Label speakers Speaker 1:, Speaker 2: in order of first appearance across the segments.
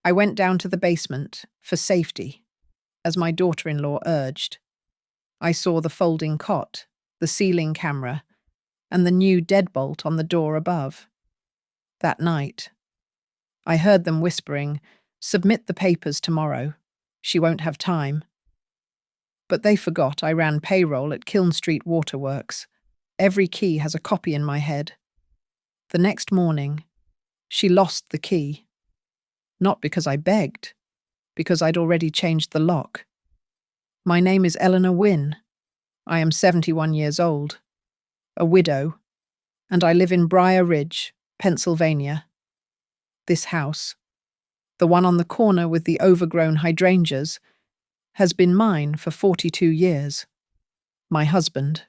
Speaker 1: I went down to the basement, for safety, as my daughter-in-law urged. I saw the folding cot, the ceiling camera, and the new deadbolt on the door above. That night, I heard them whispering, "Submit the papers tomorrow. She won't have time." But they forgot I ran payroll at Kiln Street Waterworks. Every key has a copy in my head. The next morning, she lost the key. Not because I begged, because I'd already changed the lock. My name is Eleanor Wynne. I am 71 years old, a widow, and I live in Briar Ridge, Pennsylvania. This house, the one on the corner with the overgrown hydrangeas, has been mine for 42 years. My husband,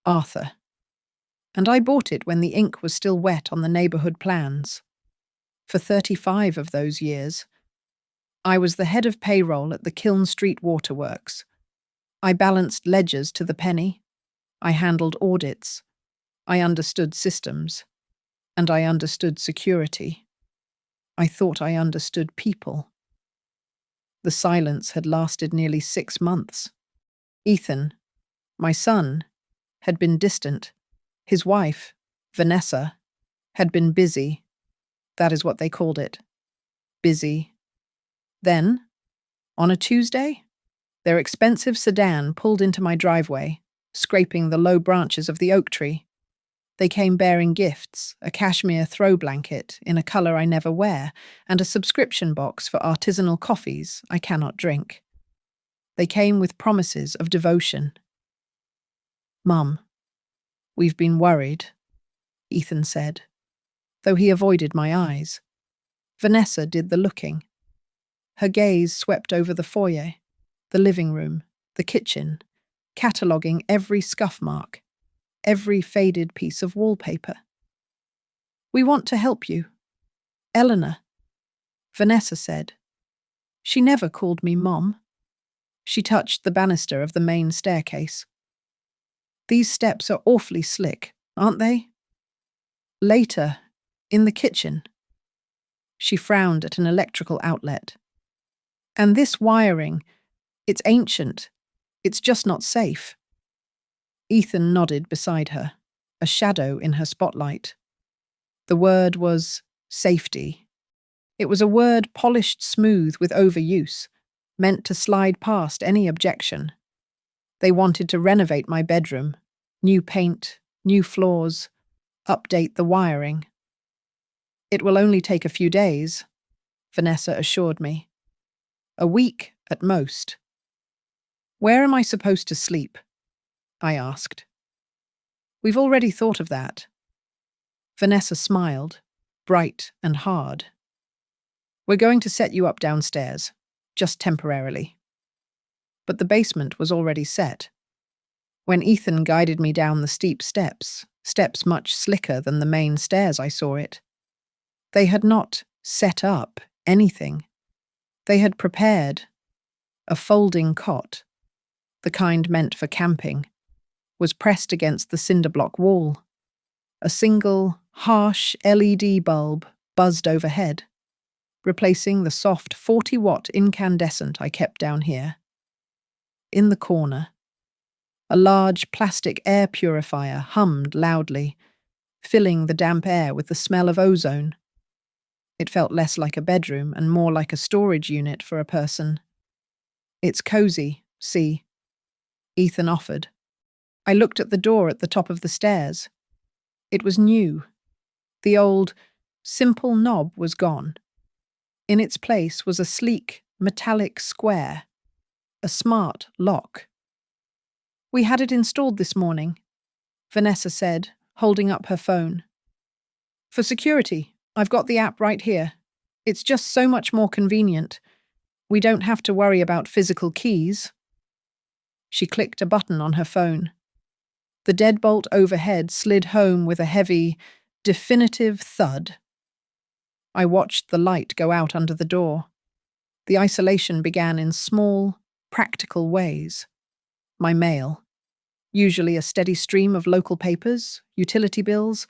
Speaker 1: Arthur. And I bought it when the ink was still wet on the neighborhood plans. For 35 of those years, I was the head of payroll at the Kiln Street Waterworks. I balanced ledgers to the penny. I handled audits. I understood systems. And I understood security. I thought I understood people. The silence had lasted nearly 6 months. Ethan, my son, had been distant. His wife, Vanessa, had been busy. That is what they called it. Busy. Then, on a Tuesday, their expensive sedan pulled into my driveway, scraping the low branches of the oak tree. They came bearing gifts, a cashmere throw blanket in a colour I never wear, and a subscription box for artisanal coffees I cannot drink. They came with promises of devotion. "Mum, we've been worried," Ethan said, though he avoided my eyes. Vanessa did the looking. Her gaze swept over the foyer, the living room, the kitchen, cataloguing every scuff mark, every faded piece of wallpaper. "We want to help you. Eleanor," Vanessa said. She never called me Mom. She touched the banister of the main staircase. "These steps are awfully slick, aren't they?" Later, in the kitchen. She frowned at an electrical outlet. "And this wiring, it's ancient. It's just not safe." Ethan nodded beside her, a shadow in her spotlight. The word was safety. It was a word polished smooth with overuse, meant to slide past any objection. They wanted to renovate my bedroom, new paint, new floors, update the wiring. "It will only take a few days," Vanessa assured me. "A week at most." "Where am I supposed to sleep?" I asked. "We've already thought of that." Vanessa smiled, bright and hard. "We're going to set you up downstairs, just temporarily." But the basement was already set. When Ethan guided me down the steep steps much slicker than the main stairs I saw it, they had not set up anything. They had prepared a folding cot, the kind meant for camping, was pressed against the cinder block wall. A single, harsh LED bulb buzzed overhead, replacing the soft 40-watt incandescent I kept down here. In the corner, a large plastic air purifier hummed loudly, filling the damp air with the smell of ozone. It felt less like a bedroom and more like a storage unit for a person. "It's cozy, see," Ethan offered. I looked at the door at the top of the stairs. It was new. The old, simple knob was gone. In its place was a sleek, metallic square, a smart lock. "We had it installed this morning," Vanessa said, holding up her phone. "For security, I've got the app right here. It's just so much more convenient. We don't have to worry about physical keys." She clicked a button on her phone. The deadbolt overhead slid home with a heavy, definitive thud. I watched the light go out under the door. The isolation began in small, practical ways. My mail, usually a steady stream of local papers, utility bills,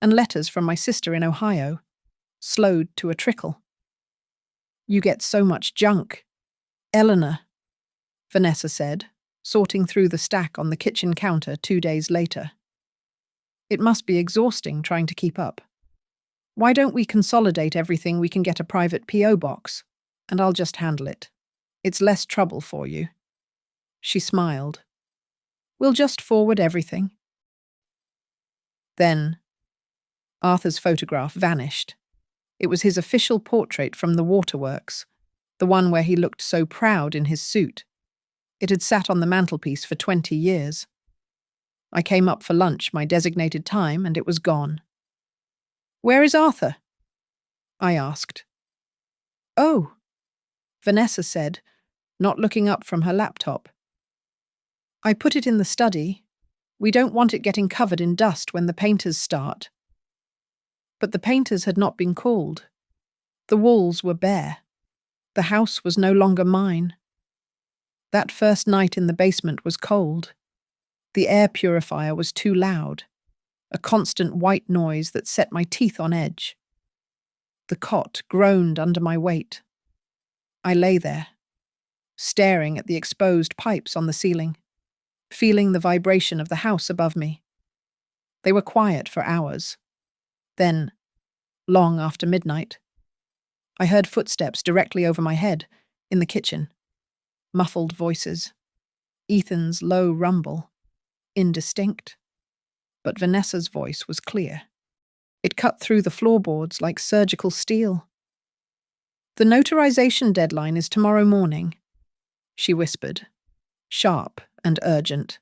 Speaker 1: and letters from my sister in Ohio, slowed to a trickle. You get so much junk. Eleanor, Vanessa said, sorting through the stack on the kitchen counter 2 days later. It must be exhausting trying to keep up. Why don't we consolidate everything? We can get a private P.O. box, and I'll just handle it. It's less trouble for you. She smiled. We'll just forward everything. Then, Arthur's photograph vanished. It was his official portrait from the waterworks, the one where he looked so proud in his suit. It had sat on the mantelpiece for 20 years. I came up for lunch, my designated time, and it was gone. Where is Arthur? I asked. Oh, Vanessa said, not looking up from her laptop. I put it in the study. We don't want it getting covered in dust when the painters start. But the painters had not been called. The walls were bare. The house was no longer mine. That first night in the basement was cold. The air purifier was too loud, a constant white noise that set my teeth on edge. The cot groaned under my weight. I lay there, staring at the exposed pipes on the ceiling, feeling the vibration of the house above me. They were quiet for hours. Then, long after midnight, I heard footsteps directly over my head in the kitchen. Muffled voices. Ethan's low rumble. Indistinct. But Vanessa's voice was clear. It cut through the floorboards like surgical steel. The notarization deadline is tomorrow morning, she whispered, sharp and urgent.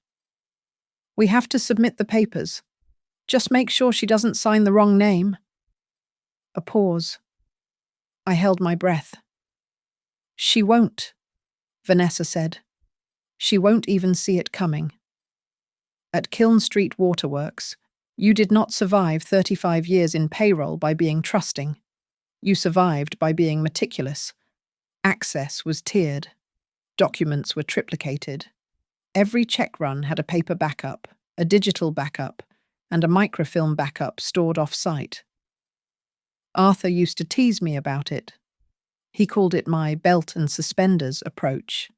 Speaker 1: We have to submit the papers. Just make sure she doesn't sign the wrong name. A pause. I held my breath. She won't, Vanessa said. She won't even see it coming. At Kiln Street Waterworks, you did not survive 35 years in payroll by being trusting. You survived by being meticulous. Access was tiered. Documents were triplicated. Every check run had a paper backup, a digital backup, and a microfilm backup stored off-site. Arthur used to tease me about it. He called it my belt and suspenders approach.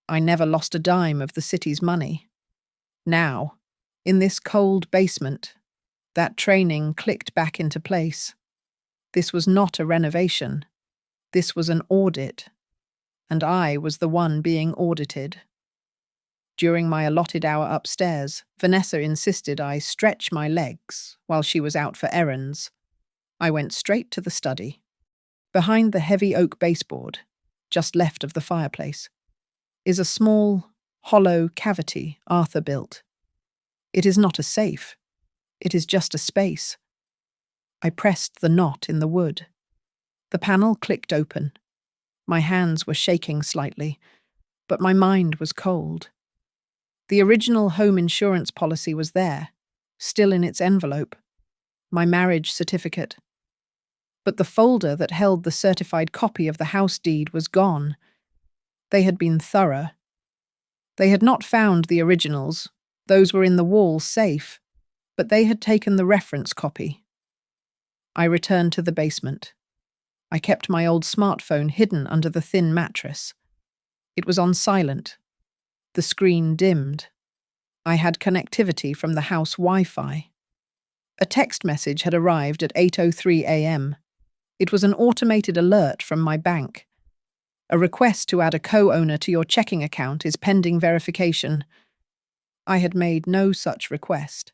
Speaker 1: I never lost a dime of the city's money. Now, in this cold basement, that training clicked back into place. This was not a renovation. This was an audit. And I was the one being audited. During my allotted hour upstairs, Vanessa insisted I stretch my legs while she was out for errands. I went straight to the study. Behind the heavy oak baseboard, just left of the fireplace, is a small, hollow cavity Arthur built. It is not a safe. It is just a space. I pressed the knot in the wood. The panel clicked open. My hands were shaking slightly, but my mind was cold. The original home insurance policy was there, still in its envelope. My marriage certificate. But the folder that held the certified copy of the house deed was gone. They had been thorough. They had not found the originals. Those were in the wall safe, but they had taken the reference copy. I returned to the basement. I kept my old smartphone hidden under the thin mattress. It was on silent. The screen dimmed. I had connectivity from the house Wi-Fi. A text message had arrived at 8:03 a.m. It was an automated alert from my bank. A request to add a co-owner to your checking account is pending verification. I had made no such request.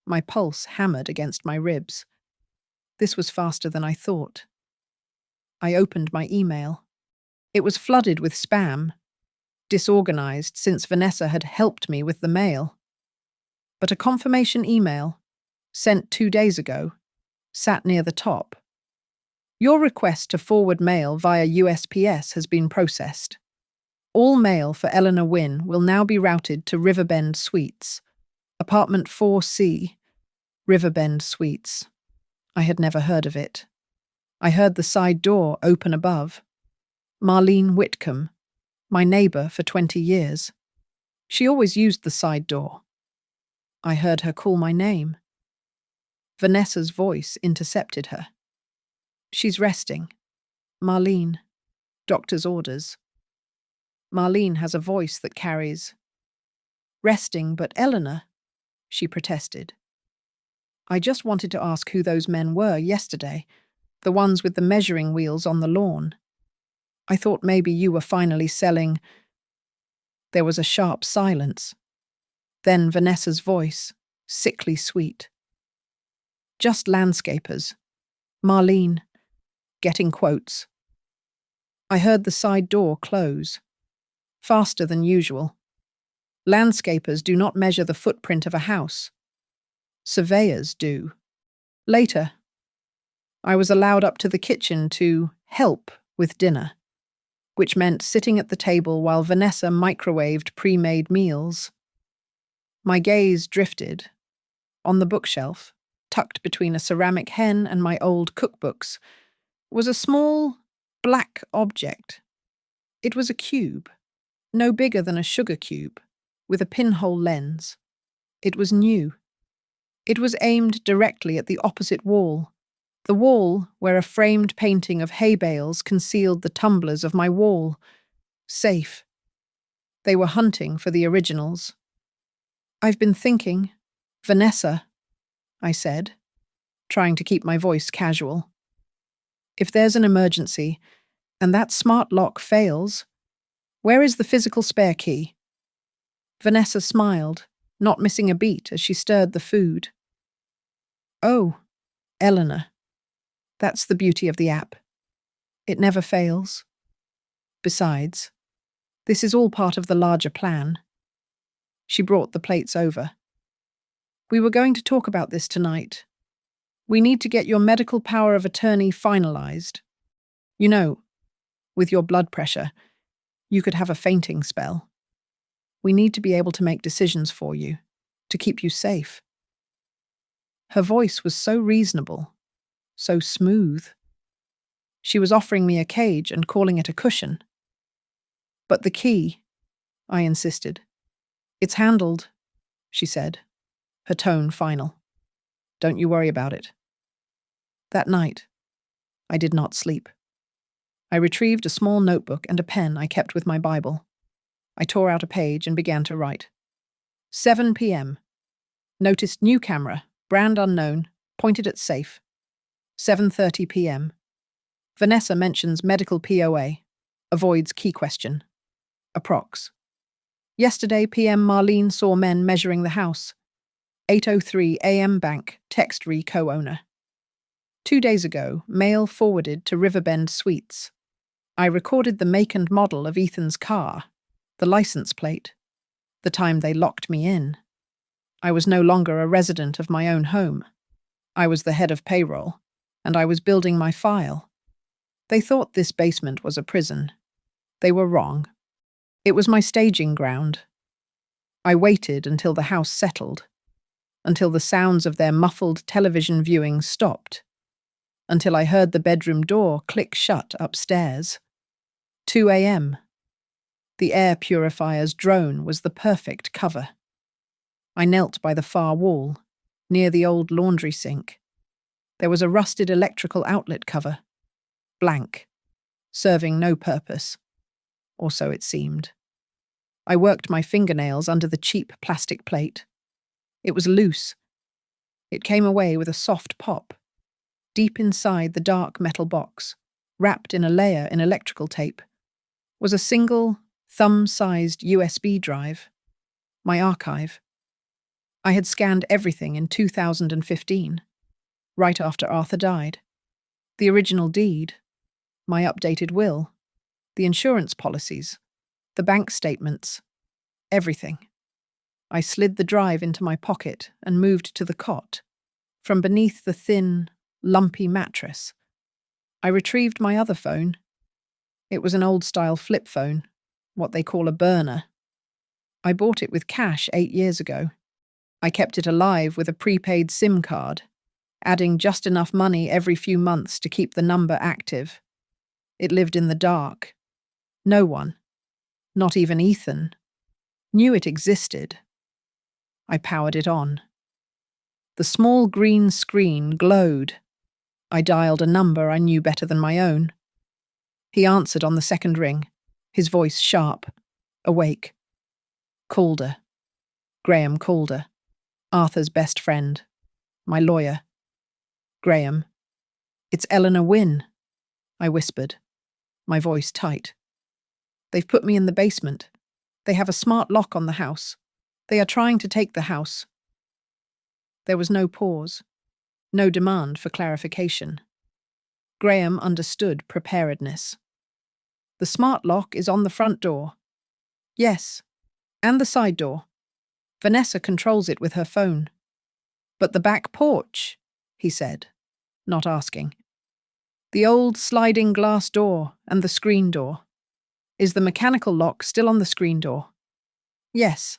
Speaker 1: My pulse hammered against my ribs. This was faster than I thought. I opened my email. It was flooded with spam, disorganized since Vanessa had helped me with the mail. But a confirmation email, sent 2 days ago, sat near the top. Your request to forward mail via USPS has been processed. All mail for Eleanor Wynne will now be routed to Riverbend Suites, Apartment 4C, Riverbend Suites. I had never heard of it. I heard the side door open above. Marlene Whitcomb, my neighbour for 20 years. She always used the side door. I heard her call my name. Vanessa's voice intercepted her. She's resting. Marlene. Doctor's orders. Marlene has a voice that carries. Resting, but Eleanor, she protested. I just wanted to ask who those men were yesterday, the ones with the measuring wheels on the lawn. I thought maybe you were finally selling. There was a sharp silence. Then Vanessa's voice, sickly sweet. Just landscapers. Marlene, getting quotes. I heard the side door close. Faster than usual. Landscapers do not measure the footprint of a house. Surveyors do. Later, I was allowed up to the kitchen to help with dinner, which meant sitting at the table while Vanessa microwaved pre-made meals. My gaze drifted. On the bookshelf, tucked between a ceramic hen and my old cookbooks, was a small, black object. It was a cube, no bigger than a sugar cube, with a pinhole lens. It was new. It was aimed directly at the opposite wall, the wall where a framed painting of hay bales concealed the tumblers of my wall. Safe. They were hunting for the originals. I've been thinking, Vanessa, I said, trying to keep my voice casual. If there's an emergency, and that smart lock fails, where is the physical spare key? Vanessa smiled, not missing a beat as she stirred the food. Oh, Eleanor. That's the beauty of the app. It never fails. Besides, this is all part of the larger plan. She brought the plates over. We were going to talk about this tonight. We need to get your medical power of attorney finalized. You know, with your blood pressure, you could have a fainting spell. We need to be able to make decisions for you, to keep you safe. Her voice was so reasonable, so smooth. She was offering me a cage and calling it a cushion. But the key, I insisted. It's handled, she said, her tone final. Don't you worry about it. That night, I did not sleep. I retrieved a small notebook and a pen I kept with my Bible. I tore out a page and began to write. 7 p.m. Noticed new camera, brand unknown, pointed at safe. 7:30 p.m. Vanessa mentions medical POA, avoids key question. Approx. Yesterday p.m. Marlene saw men measuring the house. 8:03 a.m. bank, text re co-owner. 2 days ago, mail forwarded to Riverbend Suites. I recorded the make and model of Ethan's car, the license plate, the time they locked me in. I was no longer a resident of my own home. I was the head of payroll, and I was building my file. They thought this basement was a prison. They were wrong. It was my staging ground. I waited until the house settled, until the sounds of their muffled television viewing stopped, until I heard the bedroom door click shut upstairs. 2 a.m. The air purifier's drone was the perfect cover. I knelt by the far wall, near the old laundry sink. There was a rusted electrical outlet cover, blank, serving no purpose, or so it seemed. I worked my fingernails under the cheap plastic plate. It was loose. It came away with a soft pop. Deep inside the dark metal box, wrapped in a layer in electrical tape, was a single, thumb-sized USB drive, my archive. I had scanned everything in 2015, right after Arthur died. The original deed, my updated will, the insurance policies, the bank statements, everything. I slid the drive into my pocket and moved to the cot. From beneath the thin, lumpy mattress, I retrieved my other phone. It was an old-style flip phone, what they call a burner. I bought it with cash 8 years ago. I kept it alive with a prepaid SIM card, adding just enough money every few months to keep the number active. It lived in the dark. No one, not even Ethan, knew it existed. I powered it on. The small green screen glowed. I dialed a number I knew better than my own. He answered on the second ring, his voice sharp, awake. Calder. Graham Calder. Arthur's best friend. My lawyer. Graham. It's Eleanor Wynne, I whispered, my voice tight. They've put me in the basement. They have a smart lock on the house. They are trying to take the house. There was no pause, no demand for clarification. Graham understood preparedness. The smart lock is on the front door. Yes, and the side door. Vanessa controls it with her phone. But the back porch, he said, not asking. The old sliding glass door and the screen door. Is the mechanical lock still on the screen door? Yes,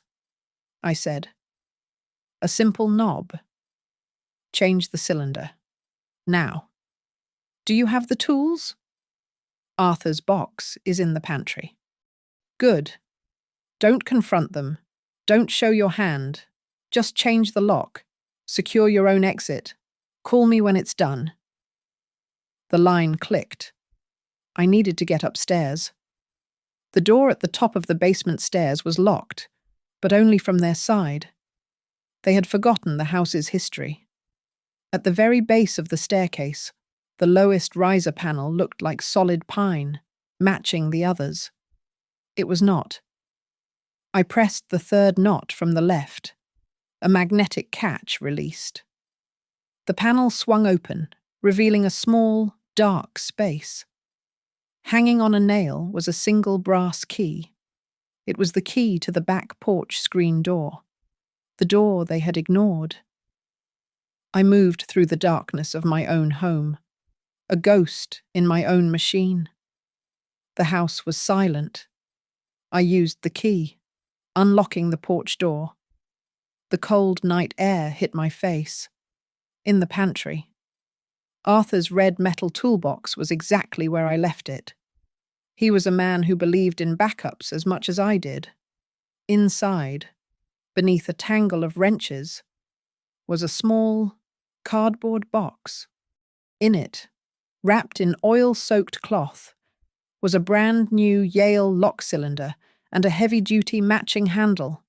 Speaker 1: I said. A simple knob. Change the cylinder. Now. Do you have the tools? Arthur's box is in the pantry. Good. Don't confront them. Don't show your hand. Just change the lock. Secure your own exit. Call me when it's done. The line clicked. I needed to get upstairs. The door at the top of the basement stairs was locked, but only from their side. They had forgotten the house's history. At the very base of the staircase, the lowest riser panel looked like solid pine, matching the others. It was not. I pressed the third knot from the left. A magnetic catch released. The panel swung open, revealing a small, dark space. Hanging on a nail was a single brass key. It was the key to the back porch screen door, the door they had ignored. I moved through the darkness of my own home, a ghost in my own machine. The house was silent. I used the key, unlocking the porch door. The cold night air hit my face. In the pantry. Arthur's red metal toolbox was exactly where I left it. He was a man who believed in backups as much as I did. Inside, beneath a tangle of wrenches, was a small, cardboard box. In it, wrapped in oil-soaked cloth, was a brand-new Yale lock cylinder and a heavy-duty matching handle.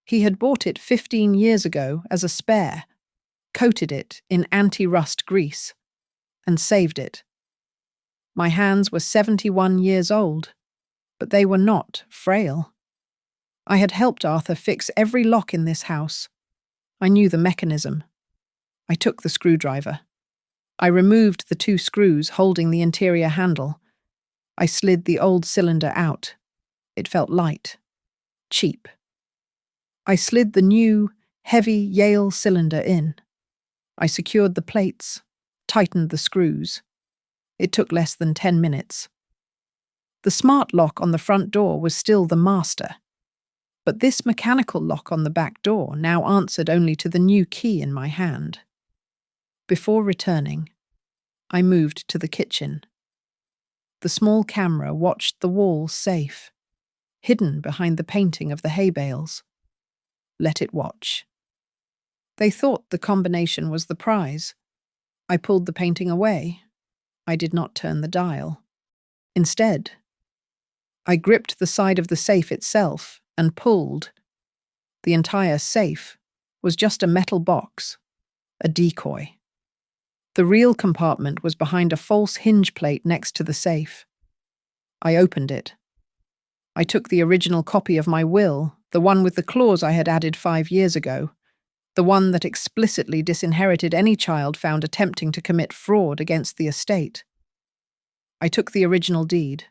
Speaker 1: He had bought it 15 years ago as a spare, coated it in anti-rust grease, and saved it. My hands were 71 years old, but they were not frail. I had helped Arthur fix every lock in this house. I knew the mechanism. I took the screwdriver. I removed the 2 screws holding the interior handle. I slid the old cylinder out. It felt light, cheap. I slid the new, heavy Yale cylinder in. I secured the plates, tightened the screws. It took less than 10 minutes. The smart lock on the front door was still the master, but this mechanical lock on the back door now answered only to the new key in my hand. Before returning, I moved to the kitchen. The small camera watched the wall safe, hidden behind the painting of the hay bales. Let it watch. They thought the combination was the prize. I pulled the painting away. I did not turn the dial. Instead, I gripped the side of the safe itself and pulled. The entire safe was just a metal box, a decoy. The real compartment was behind a false hinge plate next to the safe. I opened it. I took the original copy of my will, the one with the clause I had added 5 years ago, the one that explicitly disinherited any child found attempting to commit fraud against the estate. I took the original deed.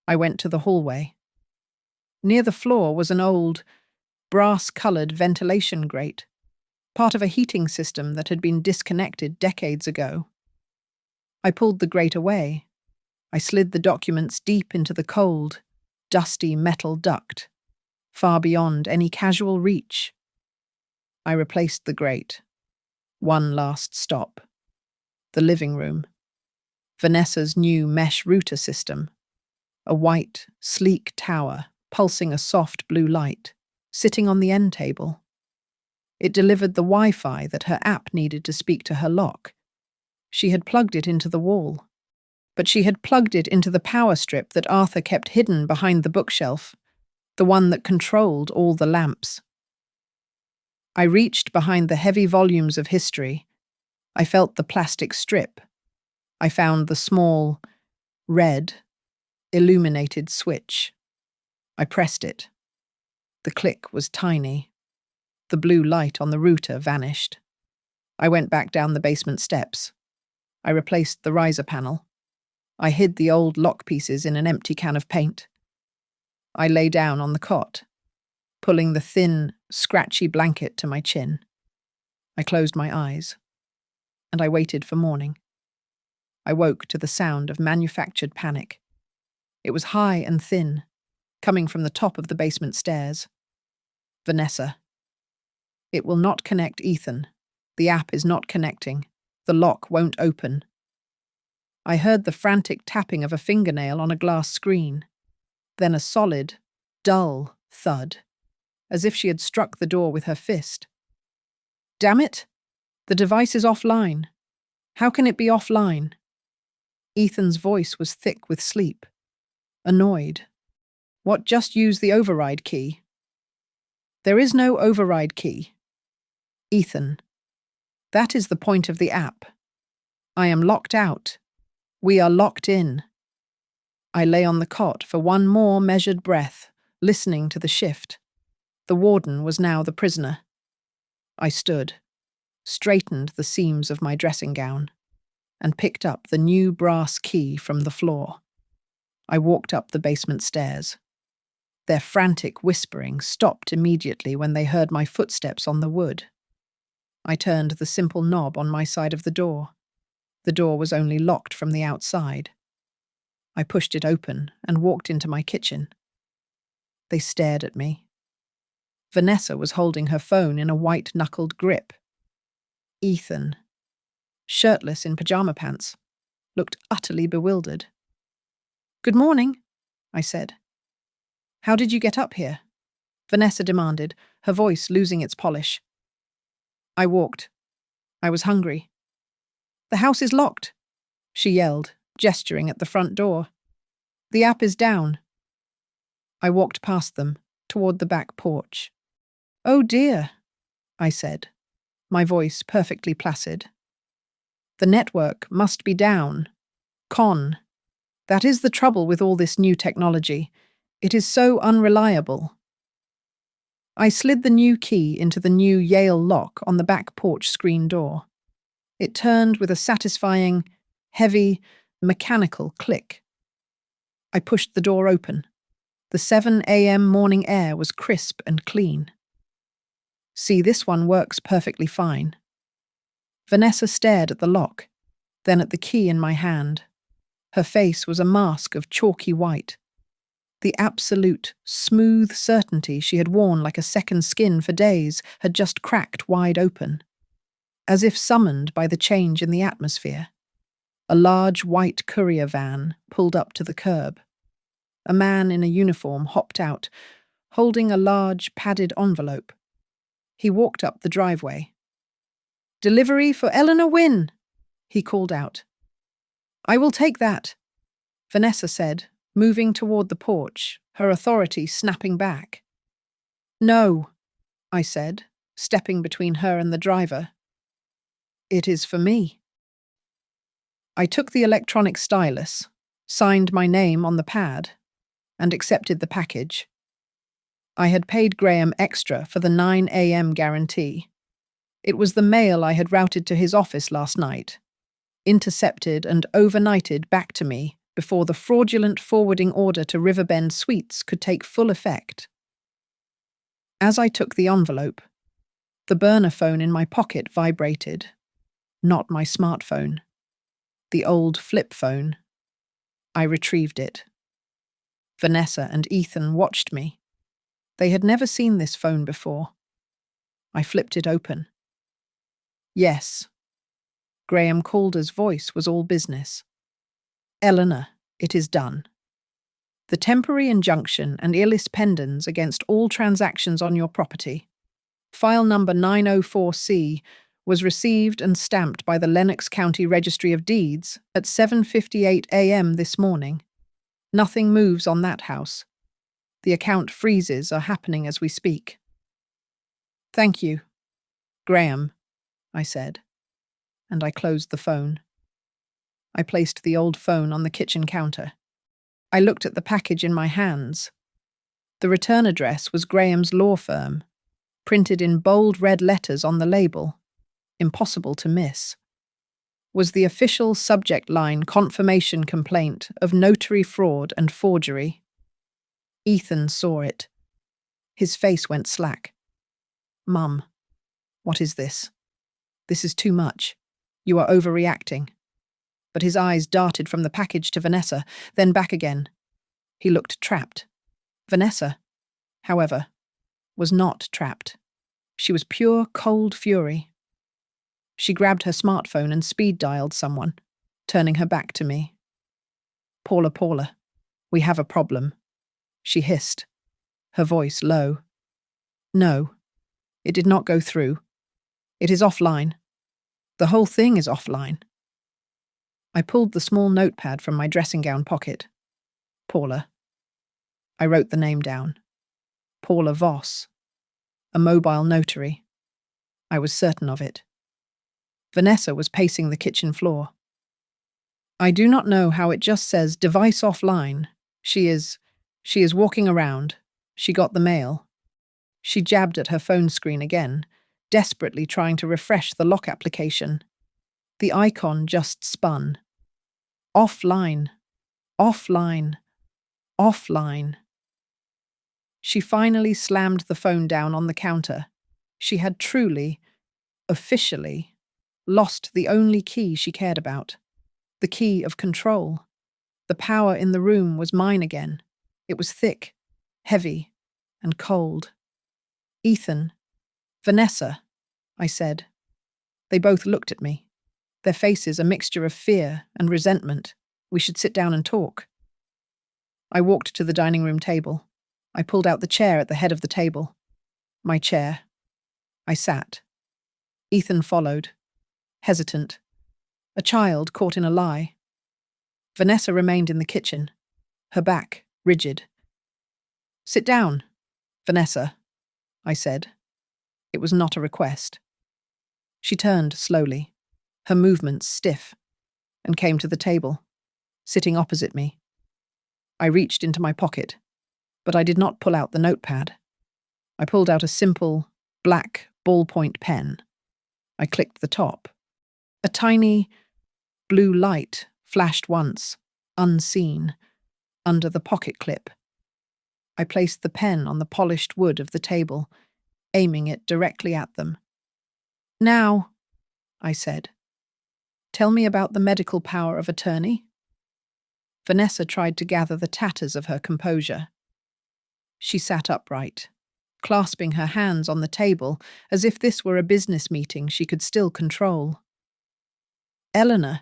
Speaker 1: I went to the hallway. Near the floor was an old, brass-coloured ventilation grate, part of a heating system that had been disconnected decades ago. I pulled the grate away. I slid the documents deep into the cold, dusty metal duct, far beyond any casual reach. I replaced the grate. One last stop. The living room. Vanessa's new mesh router system. A white, sleek tower, pulsing a soft blue light, sitting on the end table. It delivered the Wi-Fi that her app needed to speak to her lock. She had plugged it into the wall. but she had plugged it into the power strip that Arthur kept hidden behind the bookshelf, the one that controlled all the lamps. I reached behind the heavy volumes of history. I felt the plastic strip. I found the small, red, illuminated switch. I pressed it. The click was tiny. The blue light on the router vanished. I went back down the basement steps. I replaced the riser panel. I hid the old lock pieces in an empty can of paint. I lay down on the cot, pulling the thin, scratchy blanket to my chin. I closed my eyes, and I waited for morning. I woke to the sound of manufactured panic. It was high and thin, coming from the top of the basement stairs. Vanessa. It will not connect, Ethan. The app is not connecting. The lock won't open. I heard the frantic tapping of a fingernail on a glass screen, then a solid, dull thud, as if she had struck the door with her fist. Damn it! The device is offline. How can it be offline? Ethan's voice was thick with sleep. Annoyed. What, just use the override key? There is no override key. Ethan. That is the point of the app. I am locked out. We are locked in. I lay on the cot for one more measured breath, listening to the shift. The warden was now the prisoner. I stood, straightened the seams of my dressing gown, and picked up the new brass key from the floor. I walked up the basement stairs. Their frantic whispering stopped immediately when they heard my footsteps on the wood. I turned the simple knob on my side of the door. The door was only locked from the outside. I pushed it open and walked into my kitchen. They stared at me. Vanessa was holding her phone in a white-knuckled grip. Ethan, shirtless in pajama pants, looked utterly bewildered. Good morning, I said. How did you get up here? Vanessa demanded, her voice losing its polish. I walked. I was hungry. The house is locked, she yelled, gesturing at the front door. The app is down. I walked past them, toward the back porch. Oh dear, I said, my voice perfectly placid. The network must be down. Con. That is the trouble with all this new technology. It is so unreliable. I slid the new key into the new Yale lock on the back porch screen door. It turned with a satisfying, heavy, mechanical click. I pushed the door open. The 7 a.m. morning air was crisp and clean. See, this one works perfectly fine. Vanessa stared at the lock, then at the key in my hand. Her face was a mask of chalky white. The absolute, smooth certainty she had worn like a second skin for days had just cracked wide open, as if summoned by the change in the atmosphere. A large white courier van pulled up to the curb. A man in a uniform hopped out, holding a large, padded envelope. He walked up the driveway. Delivery for Eleanor Wynne, he called out. I will take that, Vanessa said, moving toward the porch, her authority snapping back. No, I said, stepping between her and the driver. It is for me. I took the electronic stylus, signed my name on the pad, and accepted the package. I had paid Graham extra for the 9 a.m. guarantee. It was the mail I had routed to his office last night, intercepted and overnighted back to me before the fraudulent forwarding order to Riverbend Suites could take full effect. As I took the envelope, the burner phone in my pocket vibrated. Not my smartphone. The old flip phone. I retrieved it. Vanessa and Ethan watched me. They had never seen this phone before. I flipped it open. Yes. Graham Calder's voice was all business. Eleanor, it is done. The temporary injunction and illis pendens against all transactions on your property. File number 904C was received and stamped by the Lennox County Registry of Deeds at 7:58 a.m. this morning. Nothing moves on that house. The account freezes are happening as we speak. Thank you, Graham, I said, and I closed the phone. I placed the old phone on the kitchen counter. I looked at the package in my hands. The return address was Graham's law firm, printed in bold red letters on the label. Impossible to miss. Was the official subject line confirmation complaint of notary fraud and forgery. Ethan saw it. His face went slack. Mum, what is this? This is too much. You are overreacting. But his eyes darted from the package to Vanessa, then back again. He looked trapped. Vanessa, however, was not trapped. She was pure, cold fury. She grabbed her smartphone and speed-dialed someone, turning her back to me. Paula, we have a problem, she hissed, her voice low. No, it did not go through. It is offline. The whole thing is offline. I pulled the small notepad from my dressing gown pocket. Paula. I wrote the name down. Paula Voss. A mobile notary. I was certain of it. Vanessa was pacing the kitchen floor. I do not know how it just says device offline. She is walking around. She got the mail. She jabbed at her phone screen again, desperately trying to refresh the lock application. The icon just spun. Offline. Offline. Offline. She finally slammed the phone down on the counter. She had truly, officially, lost the only key she cared about. The key of control. The power in the room was mine again. It was thick, heavy, and cold. Ethan. Vanessa, I said. They both looked at me. Their faces a mixture of fear and resentment. We should sit down and talk. I walked to the dining room table. I pulled out the chair at the head of the table. My chair. I sat. Ethan followed, hesitant. A child caught in a lie. Vanessa remained in the kitchen, her back rigid. Sit down, Vanessa, I said. It was not a request. She turned slowly, her movements stiff, and came to the table, sitting opposite me. I reached into my pocket, but I did not pull out the notepad. I pulled out a simple, black ballpoint pen. I clicked the top. A tiny, blue light flashed once, unseen, under the pocket clip. I placed the pen on the polished wood of the table, aiming it directly at them. Now, I said, tell me about the medical power of attorney. Vanessa tried to gather the tatters of her composure. She sat upright, clasping her hands on the table as if this were a business meeting she could still control. Eleanor,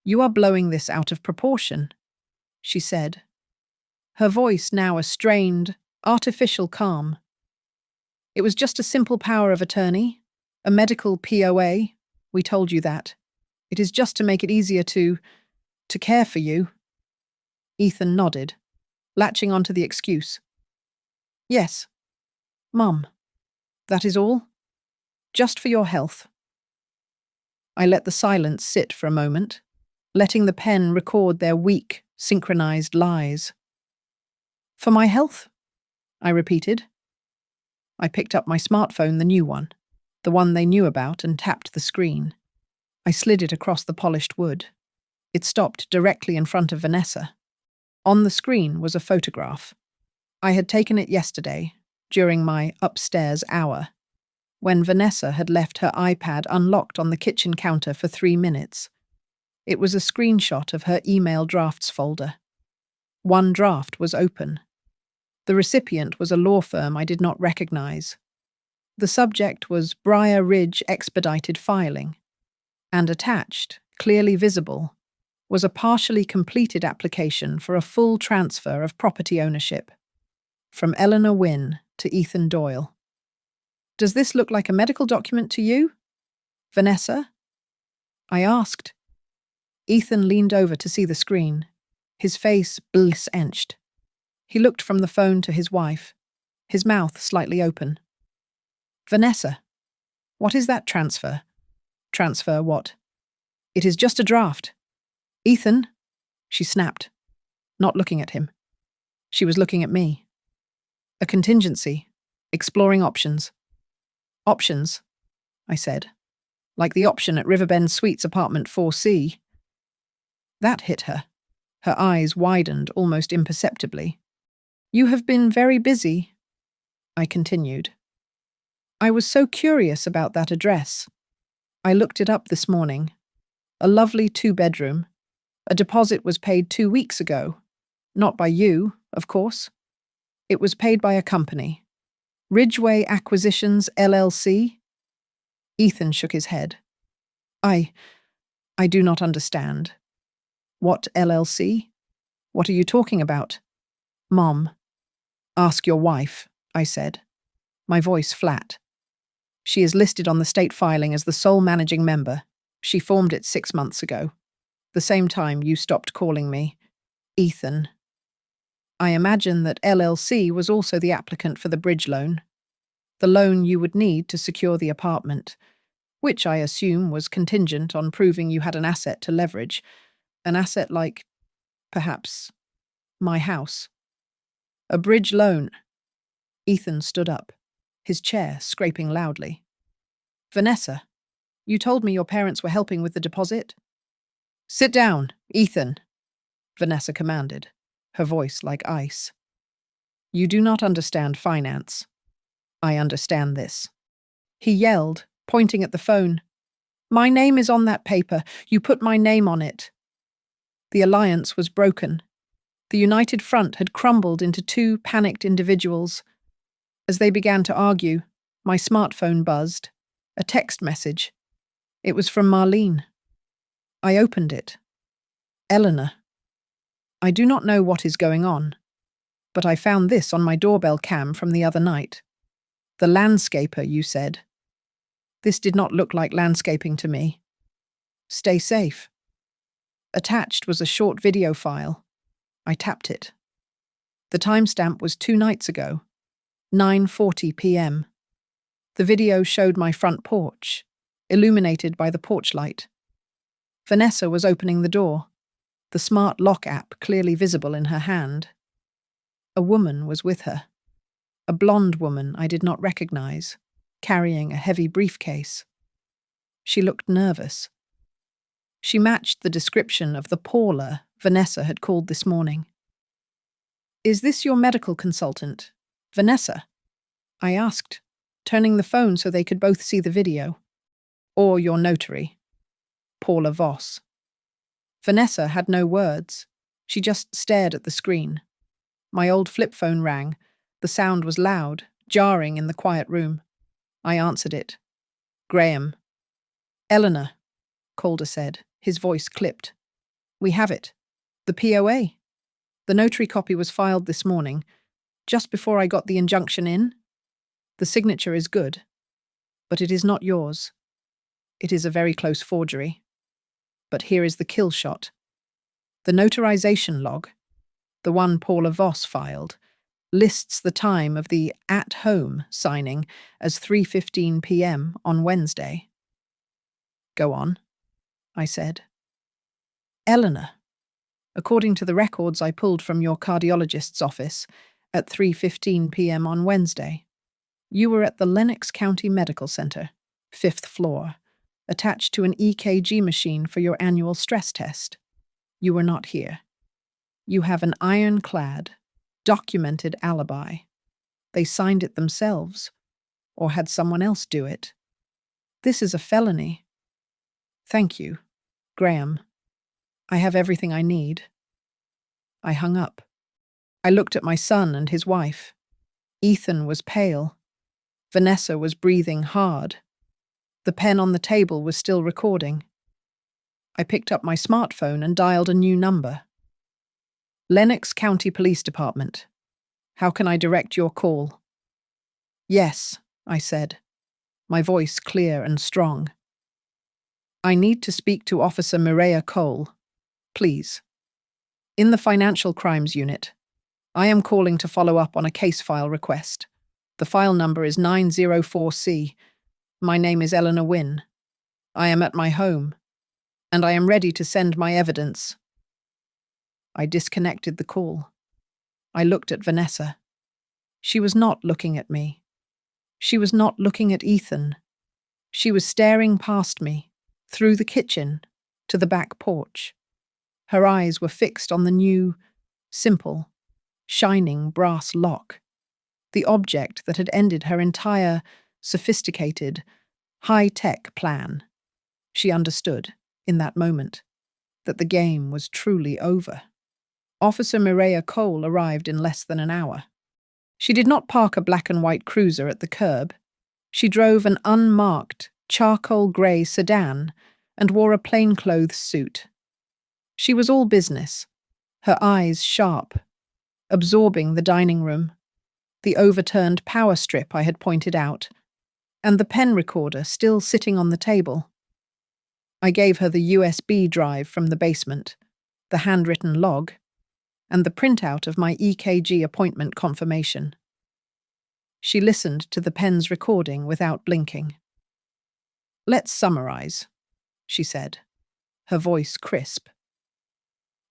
Speaker 1: you are blowing this out of proportion, she said, her voice now a strained, artificial calm. It was just a simple power of attorney, a medical POA. We told you that. It is just to make it easier to care for you. Ethan nodded, latching onto the excuse. Yes, Mum. That is all? Just for your health. I let the silence sit for a moment, letting the pen record their weak, synchronized lies. For my health? I repeated. I picked up my smartphone, the new one, the one they knew about, and tapped the screen. I slid it across the polished wood. It stopped directly in front of Vanessa. On the screen was a photograph. I had taken it yesterday, during my upstairs hour, when Vanessa had left her iPad unlocked on the kitchen counter for 3 minutes. It was a screenshot of her email drafts folder. One draft was open. The recipient was a law firm I did not recognize. The subject was Briar Ridge Expedited Filing, and attached, clearly visible, was a partially completed application for a full transfer of property ownership, from Eleanor Wynne to Ethan Doyle. Does this look like a medical document to you? Vanessa? I asked. Ethan leaned over to see the screen, his face bliss-etched. He looked from the phone to his wife, his mouth slightly open. Vanessa, what is that transfer? Transfer what? It is just a draft. Ethan, she snapped, not looking at him. She was looking at me. A contingency, exploring options. Options, I said, like the option at Riverbend Suites apartment 4C. That hit her. Her eyes widened almost imperceptibly. You have been very busy, I continued. I was so curious about that address. I looked it up this morning. A lovely 2-bedroom. A deposit was paid 2 weeks ago. Not by you, of course. It was paid by a company. Ridgeway Acquisitions, LLC? Ethan shook his head. I do not understand. What LLC? What are you talking about? Mom. Ask your wife, I said, my voice flat. She is listed on the state filing as the sole managing member. She formed it 6 months ago. The same time you stopped calling me. Ethan. I imagine that LLC was also the applicant for the bridge loan. The loan you would need to secure the apartment, which I assume was contingent on proving you had an asset to leverage. An asset like, perhaps, my house. A bridge loan. Ethan stood up, his chair scraping loudly. Vanessa, you told me your parents were helping with the deposit? Sit down, Ethan, Vanessa commanded, her voice like ice. You do not understand finance. I understand this. He yelled, pointing at the phone. My name is on that paper. You put my name on it. The alliance was broken. The united front had crumbled into 2 panicked individuals. As they began to argue, my smartphone buzzed. A text message. It was from Marlene. I opened it. Eleanor. I do not know what is going on, but I found this on my doorbell cam from the other night. The landscaper, you said. This did not look like landscaping to me. Stay safe. Attached was a short video file. I tapped it. The timestamp was 2 nights ago, 9:40 p.m. The video showed my front porch, illuminated by the porch light. Vanessa was opening the door, the smart lock app clearly visible in her hand. A woman was with her, a blonde woman I did not recognize, carrying a heavy briefcase. She looked nervous. She matched the description of the Paula Vanessa had called this morning. Is this your medical consultant, Vanessa? I asked, turning the phone so they could both see the video. Or your notary, Paula Voss. Vanessa had no words. She just stared at the screen. My old flip phone rang. The sound was loud, jarring in the quiet room. I answered it. Graham. Eleanor, Calder said, his voice clipped. We have it. The POA. The notary copy was filed this morning, just before I got the injunction in. The signature is good, but it is not yours. It is a very close forgery. But here is the kill shot. The notarization log, the one Paula Voss filed, lists the time of the at-home signing as 3:15 p.m. on Wednesday. Go on, I said. Eleanor, according to the records I pulled from your cardiologist's office, at 3:15 p.m. on Wednesday, you were at the Lenox County Medical Center, 5th floor, attached to an EKG machine for your annual stress test. You were not here. You have an ironclad, documented alibi. They signed it themselves, or had someone else do it. This is a felony. Thank you, Graham. I have everything I need. I hung up. I looked at my son and his wife. Ethan was pale. Vanessa was breathing hard. The pen on the table was still recording. I picked up my smartphone and dialed a new number. Lenox County Police Department. How can I direct your call? Yes, I said, my voice clear and strong. I need to speak to Officer Mireya Cole, please. In the Financial Crimes Unit. I am calling to follow up on a case file request. The file number is 904C. My name is Eleanor Wynne. I am at my home, and I am ready to send my evidence. I disconnected the call. I looked at Vanessa. She was not looking at me. She was not looking at Ethan. She was staring past me, through the kitchen, to the back porch. Her eyes were fixed on the new, simple, shining brass lock, the object that had ended her entire, sophisticated, high-tech plan. She understood, in that moment, that the game was truly over. Officer Mireya Cole arrived in less than an hour. She did not park a black and white cruiser at the curb. She drove an unmarked, charcoal grey sedan and wore a plainclothes suit. She was all business, her eyes sharp, absorbing the dining room, the overturned power strip I had pointed out, and the pen recorder still sitting on the table. I gave her the USB drive from the basement, the handwritten log, and the printout of my EKG appointment confirmation. She listened to the pen's recording without blinking. "Let's summarize," she said, her voice crisp.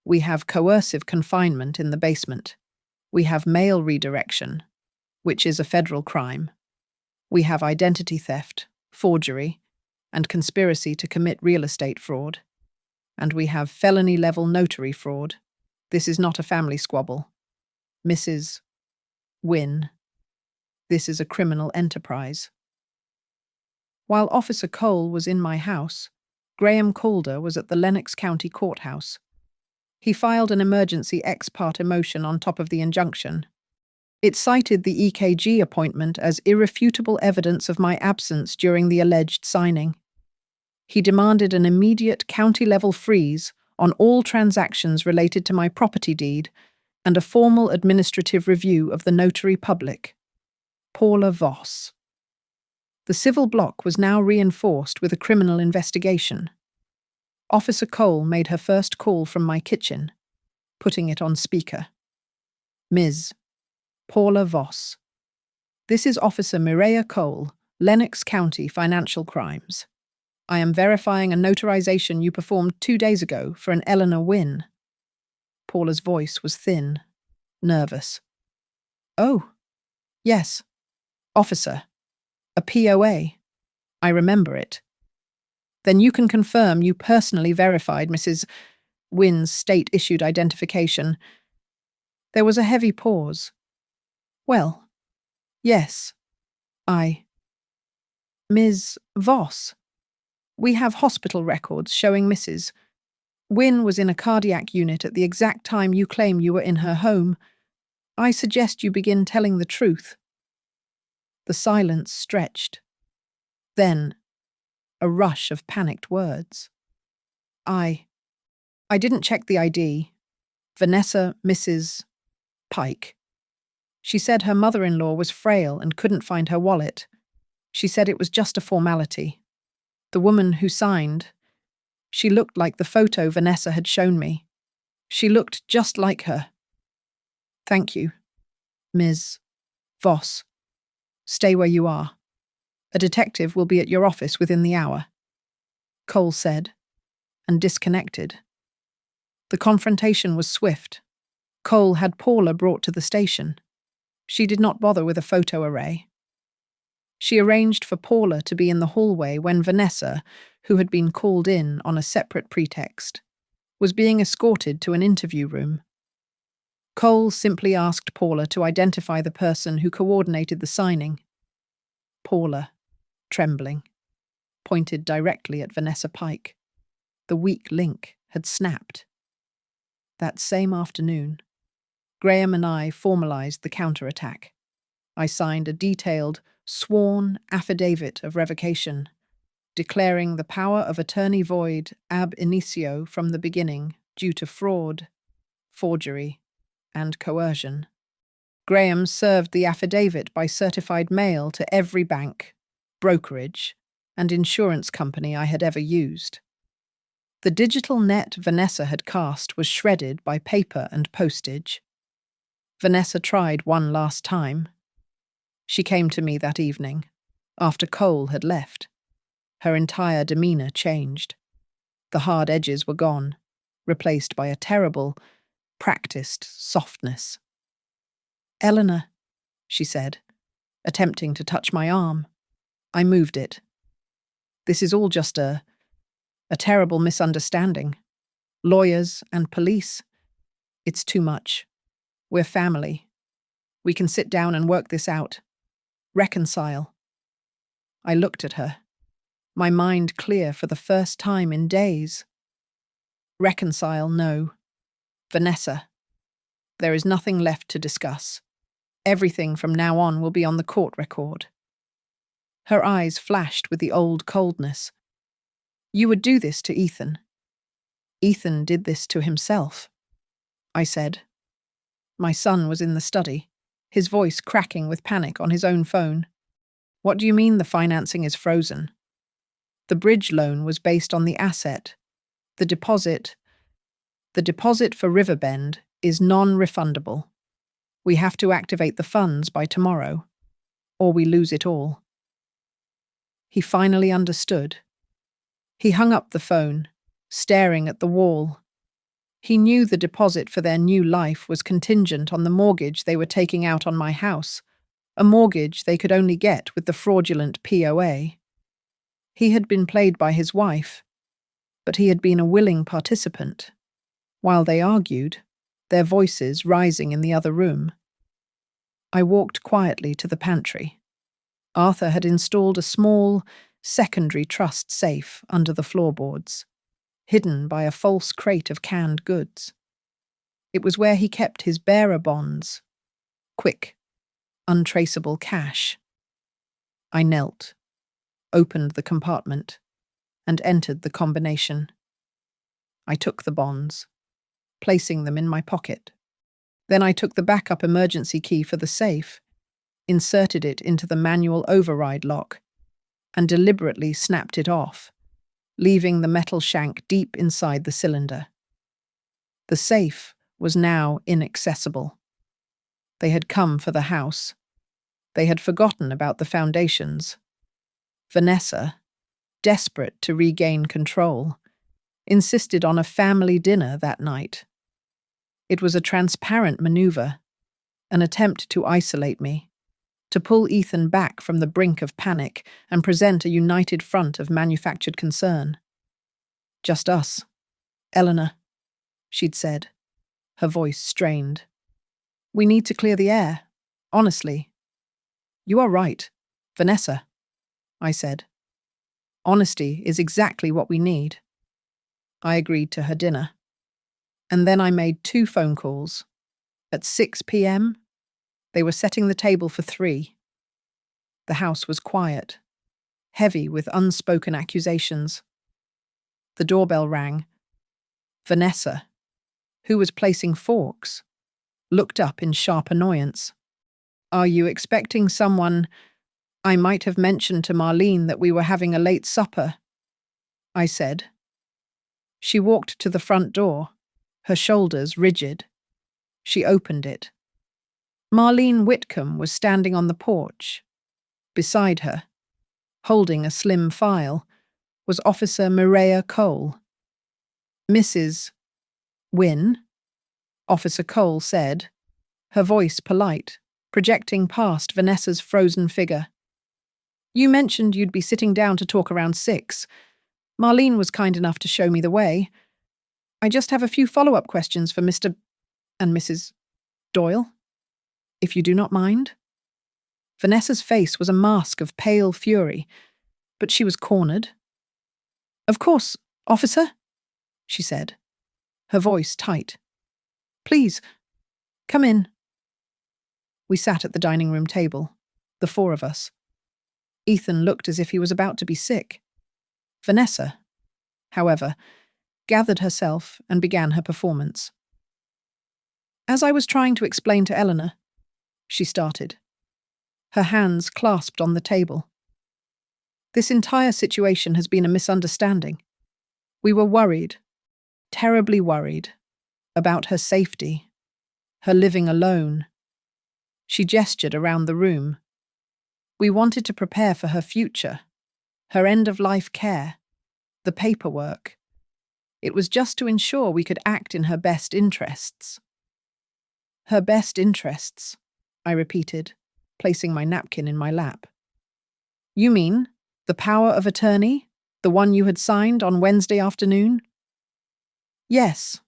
Speaker 1: "We have coercive confinement in the basement. We have mail redirection, which is a federal crime. We have identity theft, forgery, and conspiracy to commit real estate fraud. And we have felony-level notary fraud. This is not a family squabble. Mrs. Wynne, this is a criminal enterprise." While Officer Cole was in my house, Graham Calder was at the Lennox County Courthouse. He filed an emergency ex parte motion on top of the injunction. It cited the EKG appointment as irrefutable evidence of my absence during the alleged signing. He demanded an immediate county-level freeze on all transactions related to my property deed and a formal administrative review of the notary public, Paula Voss. The civil block was now reinforced with a criminal investigation. Officer Cole made her first call from my kitchen, putting it on speaker. "Ms. Paula Voss. This is Officer Mireya Cole, Lennox County Financial Crimes. I am verifying a notarization you performed 2 days ago for an Eleanor Wynne." Paula's voice was thin, nervous. "Oh, yes. Officer. A POA. I remember it. Then you can confirm you personally verified Mrs. Wynne's state-issued identification." There was a heavy pause. "Well, yes. Ms. Voss. We have hospital records showing Mrs. Wynne was in a cardiac unit at the exact time you claim you were in her home. I suggest you begin telling the truth." The silence stretched. Then, a rush of panicked words. I didn't check the ID. Vanessa, Mrs. Pike. She said her mother-in-law was frail and couldn't find her wallet. She said it was just a formality. The woman who signed, she looked like the photo Vanessa had shown me. She looked just like her. "Thank you, Ms. Voss. Stay where you are. A detective will be at your office within the hour," Cole said, and disconnected. The confrontation was swift. Cole had Paula brought to the station. She did not bother with a photo array. She arranged for Paula to be in the hallway when Vanessa, who had been called in on a separate pretext, was being escorted to an interview room. Cole simply asked Paula to identify the person who coordinated the signing. Paula, trembling, pointed directly at Vanessa Pike. The weak link had snapped. That same afternoon, Graham and I formalized the counterattack. I signed a detailed, sworn affidavit of revocation, declaring the power of attorney void ab initio from the beginning due to fraud, forgery, and coercion. Graham served the affidavit by certified mail to every bank, brokerage, and insurance company I had ever used. The digital net Vanessa had cast was shredded by paper and postage. Vanessa tried one last time. She came to me that evening, after Cole had left. Her entire demeanour changed. The hard edges were gone, replaced by a terrible, practiced softness. "Eleanor," she said, attempting to touch my arm. I moved it. "This is all just a terrible misunderstanding. Lawyers and police. It's too much. We're family. We can sit down and work this out. Reconcile." I looked at her, my mind clear for the first time in days. "Reconcile, no. Vanessa, there is nothing left to discuss. Everything from now on will be on the court record." Her eyes flashed with the old coldness. "You would do this to Ethan." "Ethan did this to himself," I said. My son was in the study, his voice cracking with panic on his own phone. "What do you mean the financing is frozen?" "The bridge loan was based on the asset. The deposit for Riverbend is non-refundable. We have to activate the funds by tomorrow, or we lose it all." He finally understood. He hung up the phone, staring at the wall. He knew the deposit for their new life was contingent on the mortgage they were taking out on my house, a mortgage they could only get with the fraudulent POA. He had been played by his wife, but he had been a willing participant. While they argued, their voices rising in the other room. I walked quietly to the pantry. Arthur had installed a small, secondary trust safe under the floorboards, hidden by a false crate of canned goods. It was where he kept his bearer bonds, quick, untraceable cash. I knelt, opened the compartment, and entered the combination. I took the bonds, placing them in my pocket. Then I took the backup emergency key for the safe, inserted it into the manual override lock, and deliberately snapped it off, leaving the metal shank deep inside the cylinder. The safe was now inaccessible. They had come for the house. They had forgotten about the foundations. Vanessa, desperate to regain control, insisted on a family dinner that night. It was a transparent maneuver, an attempt to isolate me, to pull Ethan back from the brink of panic and present a united front of manufactured concern. "Just us, Eleanor," she'd said, her voice strained. "We need to clear the air, honestly." "You are right, Vanessa," I said. "Honesty is exactly what we need." I agreed to her dinner. And then I made 2 phone calls. At 6 p.m., they were setting the table for 3. The house was quiet, heavy with unspoken accusations. The doorbell rang. Vanessa, who was placing forks, looked up in sharp annoyance. "Are you expecting someone? I might have mentioned to Marlene that we were having a late supper," I said. She walked to the front door, her shoulders rigid. She opened it. Marlene Whitcomb was standing on the porch. Beside her, holding a slim file, was Officer Mireya Cole. "Mrs. Wynne," Officer Cole said, her voice polite, projecting past Vanessa's frozen figure. "You mentioned you'd be sitting down to talk around 6. Marlene was kind enough to show me the way. I just have a few follow-up questions for Mr. and Mrs. Doyle, if you do not mind." Vanessa's face was a mask of pale fury, but she was cornered. "Of course, officer," she said, her voice tight. "Please, come in." We sat at the dining room table, the 4 of us. Ethan looked as if he was about to be sick. Vanessa, however, gathered herself and began her performance. "As I was trying to explain to Eleanor," she started, her hands clasped on the table. This entire situation has been a misunderstanding. We were worried, terribly worried, about her safety, her living alone. She gestured around the room. We wanted to prepare for her future, her end-of-life care, the paperwork. It was just to ensure we could act in her best interests. Her best interests, I repeated, placing my napkin in my lap. You mean the power of attorney, the one you had signed on Wednesday afternoon? Yes,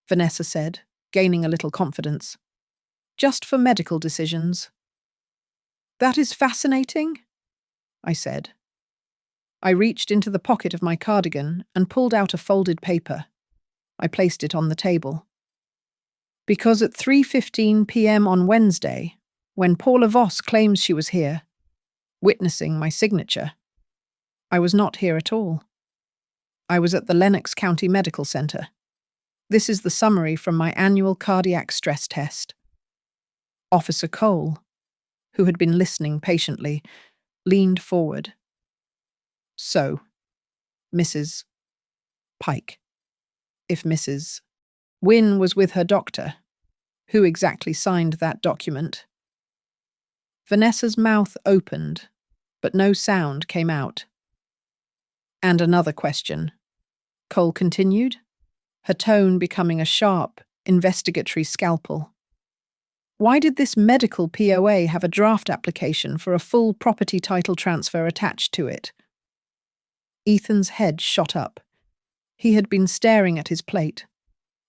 Speaker 1: Vanessa said, gaining a little confidence. Just for medical decisions. That is fascinating, I said. I reached into the pocket of my cardigan and pulled out a folded paper. I placed it on the table. Because at 3:15 p.m. on Wednesday, when Paula Voss claims she was here, witnessing my signature, I was not here at all. I was at the Lennox County Medical Center. This is the summary from my annual cardiac stress test. Officer Cole, who had been listening patiently, leaned forward. So, Mrs. Pike, if Mrs. Wynne was with her doctor, who exactly signed that document? Vanessa's mouth opened, but no sound came out. And another question, Cole continued, her tone becoming a sharp, investigatory scalpel. Why did this medical POA have a draft application for a full property title transfer attached to it? Ethan's head shot up. He had been staring at his plate.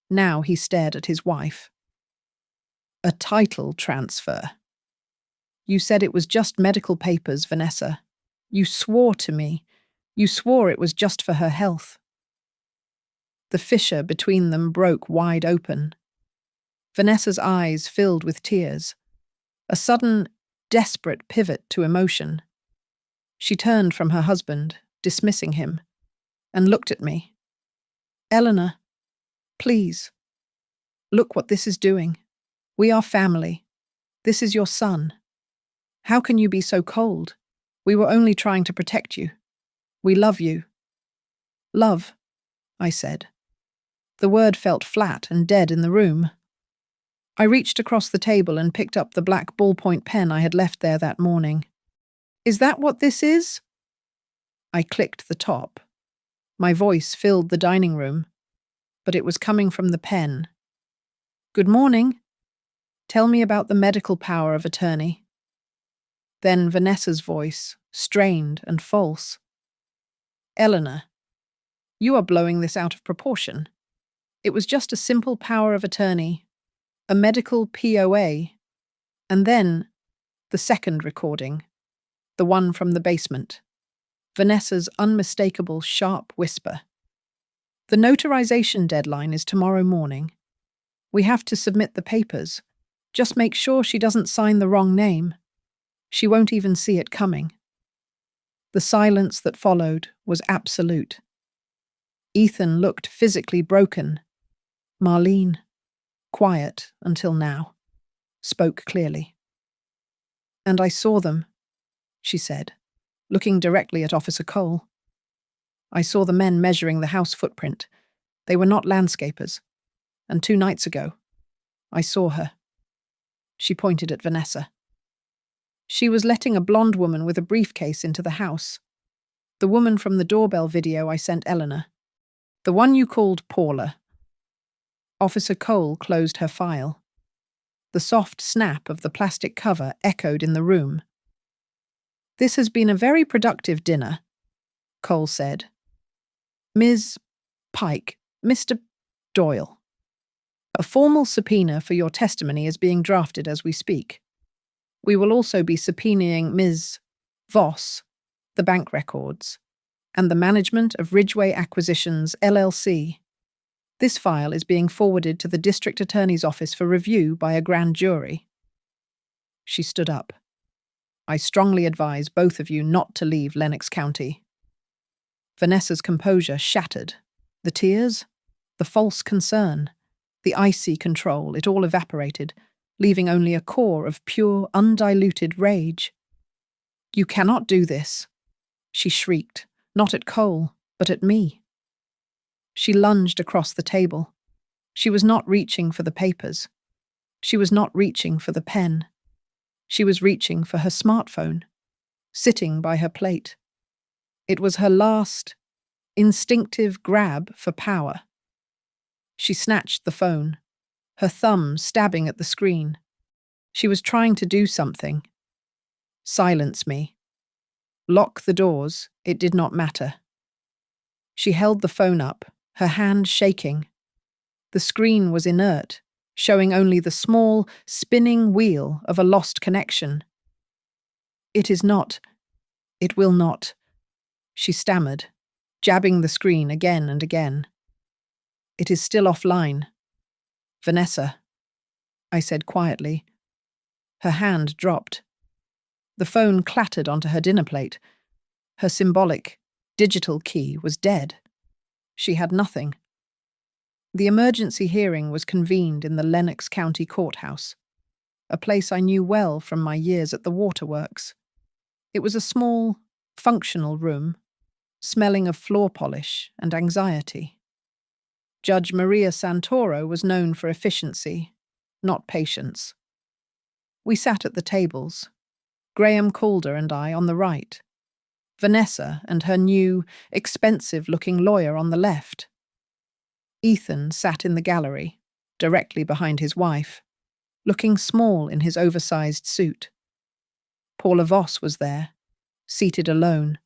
Speaker 1: Now he stared at his wife. A title transfer. You said it was just medical papers, Vanessa. You swore to me. You swore it was just for her health. The fissure between them broke wide open. Vanessa's eyes filled with tears. A sudden, desperate pivot to emotion. She turned from her husband, dismissing him, and looked at me. Eleanor, please. Look what this is doing. We are family. This is your son. How can you be so cold? We were only trying to protect you. We love you. Love, I said. The word felt flat and dead in the room. I reached across the table and picked up the black ballpoint pen I had left there that morning. Is that what this is? I clicked the top. My voice filled the dining room, but it was coming from the pen. Good morning. Tell me about the medical power of attorney. Then Vanessa's voice, strained and false. Eleanor, you are blowing this out of proportion. It was just a simple power of attorney, a medical POA, and then the second recording, the one from the basement. Vanessa's unmistakable, sharp whisper. The notarization deadline is tomorrow morning. We have to submit the papers. Just make sure she doesn't sign the wrong name. She won't even see it coming. The silence that followed was absolute. Ethan looked physically broken. Marlene, quiet until now, spoke clearly. And I saw them, she said, looking directly at Officer Cole. I saw the men measuring the house footprint. They were not landscapers. And 2 nights ago, I saw her. She pointed at Vanessa. She was letting a blonde woman with a briefcase into the house. The woman from the doorbell video I sent Eleanor. The one you called Paula. Officer Cole closed her file. The soft snap of the plastic cover echoed in the room. This has been a very productive dinner, Cole said. Ms. Pike, Mr. Doyle. A formal subpoena for your testimony is being drafted as we speak. We will also be subpoenaing Ms. Voss, the bank records, and the management of Ridgeway Acquisitions, LLC. This file is being forwarded to the District Attorney's Office for review by a grand jury. She stood up. I strongly advise both of you not to leave Lennox County. Vanessa's composure shattered. The tears, the false concern, the icy control, it all evaporated, leaving only a core of pure, undiluted rage. You cannot do this. She shrieked, not at Cole, but at me. She lunged across the table. She was not reaching for the papers. She was not reaching for the pen. She was reaching for her smartphone, sitting by her plate. It was her last, instinctive grab for power. She snatched the phone, her thumb stabbing at the screen. She was trying to do something. Silence me. Lock the doors, it did not matter. She held the phone up, her hand shaking. The screen was inert, showing only the small, spinning wheel of a lost connection. It will not, she stammered, jabbing the screen again and again. It is still offline. Vanessa, I said quietly. Her hand dropped. The phone clattered onto her dinner plate. Her symbolic, digital key was dead. She had nothing. The emergency hearing was convened in the Lennox County Courthouse, a place I knew well from my years at the waterworks. It was a small, functional room, smelling of floor polish and anxiety. Judge Maria Santoro was known for efficiency, not patience. We sat at the tables, Graham Calder and I on the right, Vanessa and her new, expensive-looking lawyer on the left. Ethan sat in the gallery, directly behind his wife, looking small in his oversized suit. Paula Voss was there, seated alone,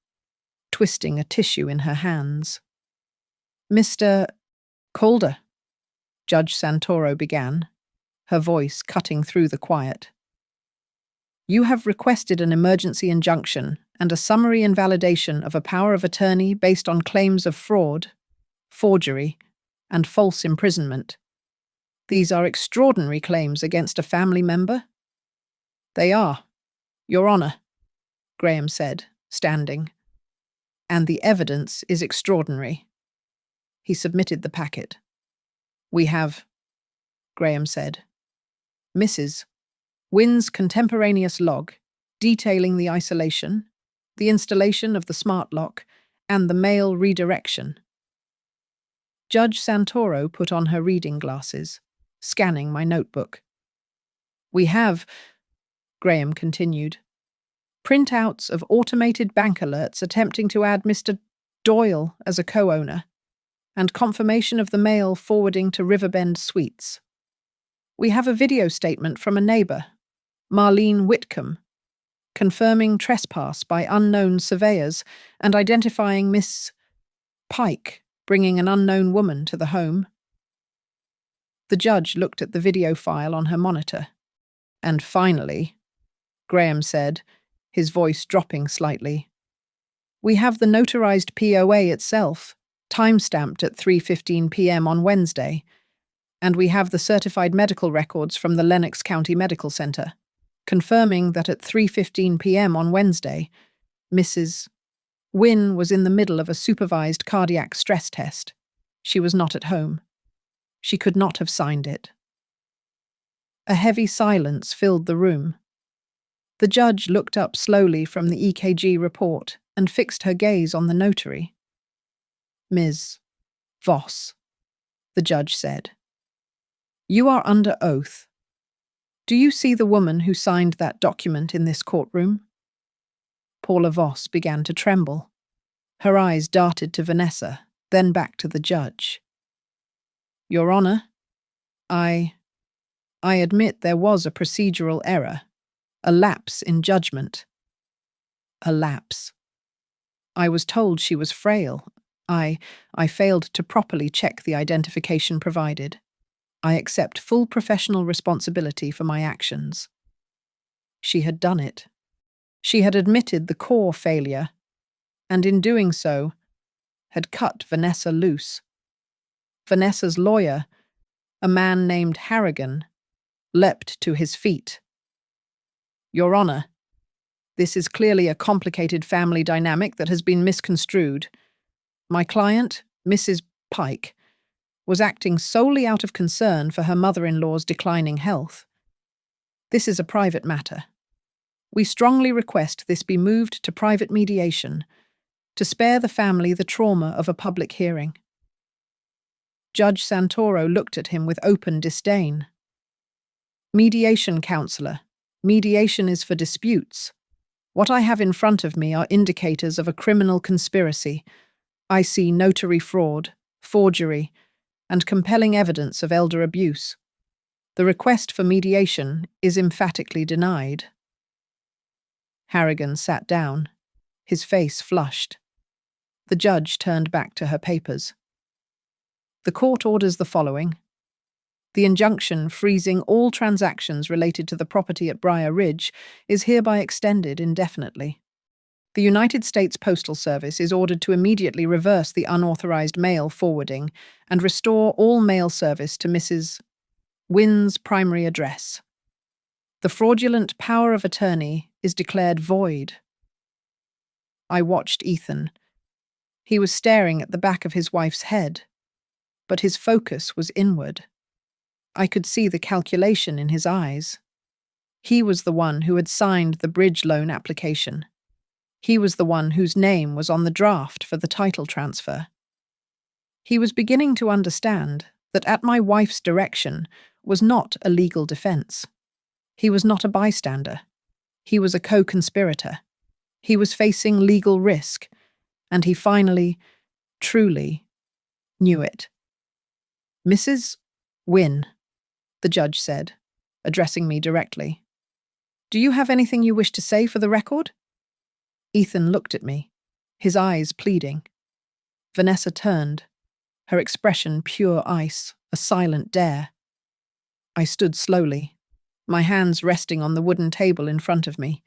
Speaker 1: twisting a tissue in her hands. Mr. Calder, Judge Santoro began, her voice cutting through the quiet. You have requested an emergency injunction and a summary invalidation of a power of attorney based on claims of fraud, forgery, and false imprisonment. These are extraordinary claims against a family member? They are, Your Honor, Graham said, standing. And the evidence is extraordinary. He submitted the packet. We have, Graham said, Mrs. Wynn's contemporaneous log detailing the isolation, the installation of the smart lock, and the mail redirection. Judge Santoro put on her reading glasses, scanning my notebook. We have, Graham continued, printouts of automated bank alerts attempting to add Mr. Doyle as a co-owner, and confirmation of the mail forwarding to Riverbend Suites. We have a video statement from a neighbour, Marlene Whitcomb, confirming trespass by unknown surveyors and identifying Miss Pike bringing an unknown woman to the home. The judge looked at the video file on her monitor. And finally, Graham said, his voice dropping slightly, we have the notarized POA itself, time-stamped at 3:15 p.m. on Wednesday, and we have the certified medical records from the Lennox County Medical Center, confirming that at 3:15 p.m. on Wednesday, Mrs. Wynn was in the middle of a supervised cardiac stress test. She was not at home. She could not have signed it. A heavy silence filled the room. The judge looked up slowly from the EKG report and fixed her gaze on the notary. Ms. Voss, the judge said, you are under oath. Do you see the woman who signed that document in this courtroom? Paula Voss began to tremble. Her eyes darted to Vanessa, then back to the judge. Your Honor, I admit there was a procedural error, a lapse in judgment. A lapse. I was told she was frail. I failed to properly check the identification provided. I accept full professional responsibility for my actions. She had done it. She had admitted the core failure, and in doing so, had cut Vanessa loose. Vanessa's lawyer, a man named Harrigan, leapt to his feet. Your Honor, this is clearly a complicated family dynamic that has been misconstrued. My client, Mrs. Pike, was acting solely out of concern for her mother-in-law's declining health. This is a private matter. We strongly request this be moved to private mediation, to spare the family the trauma of a public hearing. Judge Santoro looked at him with open disdain. Mediation counselor. Mediation is for disputes. What I have in front of me are indicators of a criminal conspiracy. I see notary fraud, forgery, and compelling evidence of elder abuse. The request for mediation is emphatically denied. Harrigan sat down, his face flushed. The judge turned back to her papers. The court orders the following. The injunction freezing all transactions related to the property at Briar Ridge is hereby extended indefinitely. The United States Postal Service is ordered to immediately reverse the unauthorized mail forwarding and restore all mail service to Mrs. Wynn's primary address. The fraudulent power of attorney is declared void. I watched Ethan. He was staring at the back of his wife's head, but his focus was inward. I could see the calculation in his eyes. He was the one who had signed the bridge loan application. He was the one whose name was on the draft for the title transfer. He was beginning to understand that at my wife's direction was not a legal defense. He was not a bystander. He was a co-conspirator. He was facing legal risk, and he finally, truly, knew it. Mrs. Wynn, the judge said, addressing me directly. Do you have anything you wish to say for the record? Ethan looked at me, his eyes pleading. Vanessa turned, her expression pure ice, a silent dare. I stood slowly, my hands resting on the wooden table in front of me.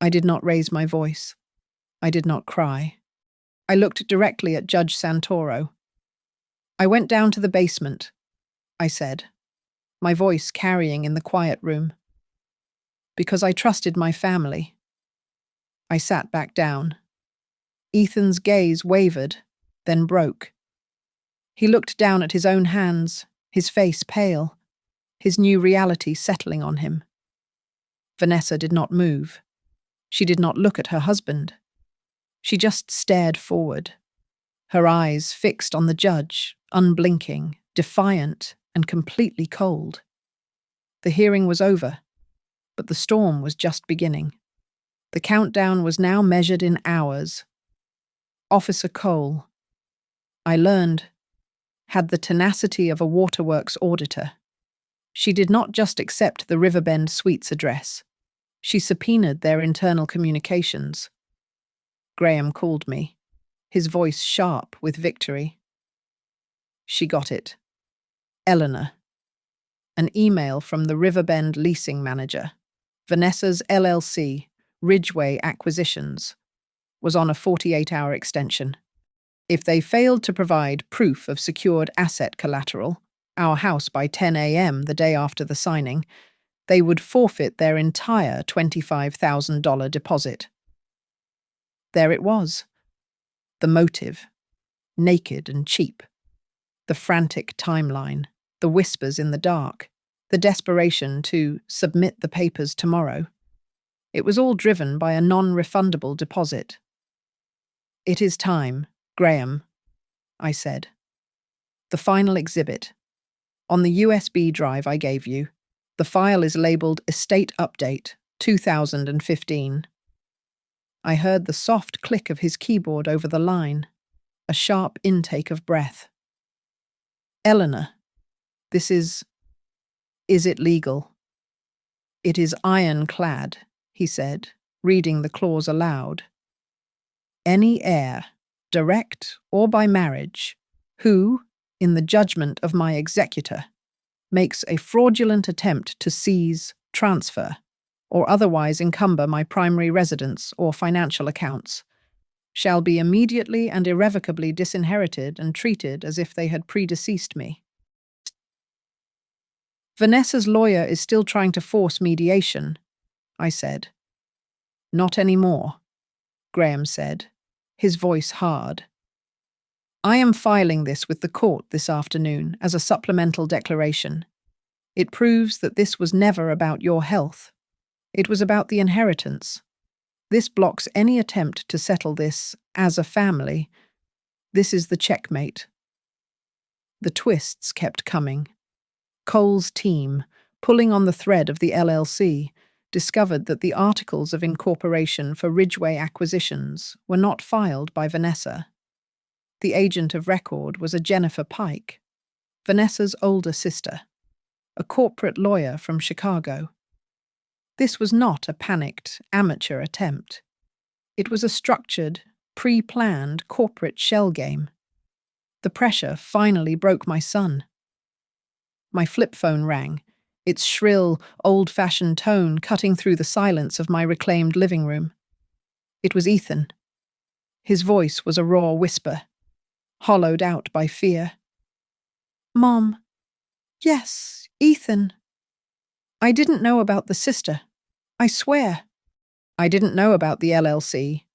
Speaker 1: I did not raise my voice. I did not cry. I looked directly at Judge Santoro. I went down to the basement, I said, my voice carrying in the quiet room. Because I trusted my family. I sat back down. Ethan's gaze wavered, then broke. He looked down at his own hands, his face pale, his new reality settling on him. Vanessa did not move. She did not look at her husband. She just stared forward, her eyes fixed on the judge, unblinking, defiant, and completely cold. The hearing was over, but the storm was just beginning. The countdown was now measured in hours. Officer Cole, I learned, had the tenacity of a waterworks auditor. She did not just accept the Riverbend Suites address. She subpoenaed their internal communications. Graham called me, his voice sharp with victory. She got it. Eleanor. An email from the Riverbend leasing manager, Vanessa's LLC, Ridgeway Acquisitions, was on a 48-hour extension. If they failed to provide proof of secured asset collateral, our house by 10 a.m. the day after the signing, they would forfeit their entire $25,000 deposit. There it was. The motive, naked and cheap. The frantic timeline, the whispers in the dark, the desperation to submit the papers tomorrow. It was all driven by a non-refundable deposit. It is time, Graham, I said. The final exhibit. On the USB drive I gave you, the file is labeled Estate Update 2015. I heard the soft click of his keyboard over the line, a sharp intake of breath. Eleanor, this is it legal? It is ironclad, he said, reading the clause aloud. Any heir, direct or by marriage, who, in the judgment of my executor, makes a fraudulent attempt to seize, transfer, or otherwise encumber my primary residence or financial accounts, shall be immediately and irrevocably disinherited and treated as if they had predeceased me. Vanessa's lawyer is still trying to force mediation, I said. Not anymore, Graham said, his voice hard. I am filing this with the court this afternoon as a supplemental declaration. It proves that this was never about your health. It was about the inheritance. This blocks any attempt to settle this as a family. This is the checkmate. The twists kept coming. Cole's team, pulling on the thread of the LLC, discovered that the articles of incorporation for Ridgeway acquisitions were not filed by Vanessa. The agent of record was a Jennifer Pike, Vanessa's older sister, a corporate lawyer from Chicago. This was not a panicked, amateur attempt. It was a structured, pre-planned corporate shell game. The pressure finally broke my son. My flip phone rang, its shrill, old-fashioned tone cutting through the silence of my reclaimed living room. It was Ethan. His voice was a raw whisper, hollowed out by fear. "Mom. Yes, Ethan. I didn't know about the sister. I swear. I didn't know about the LLC.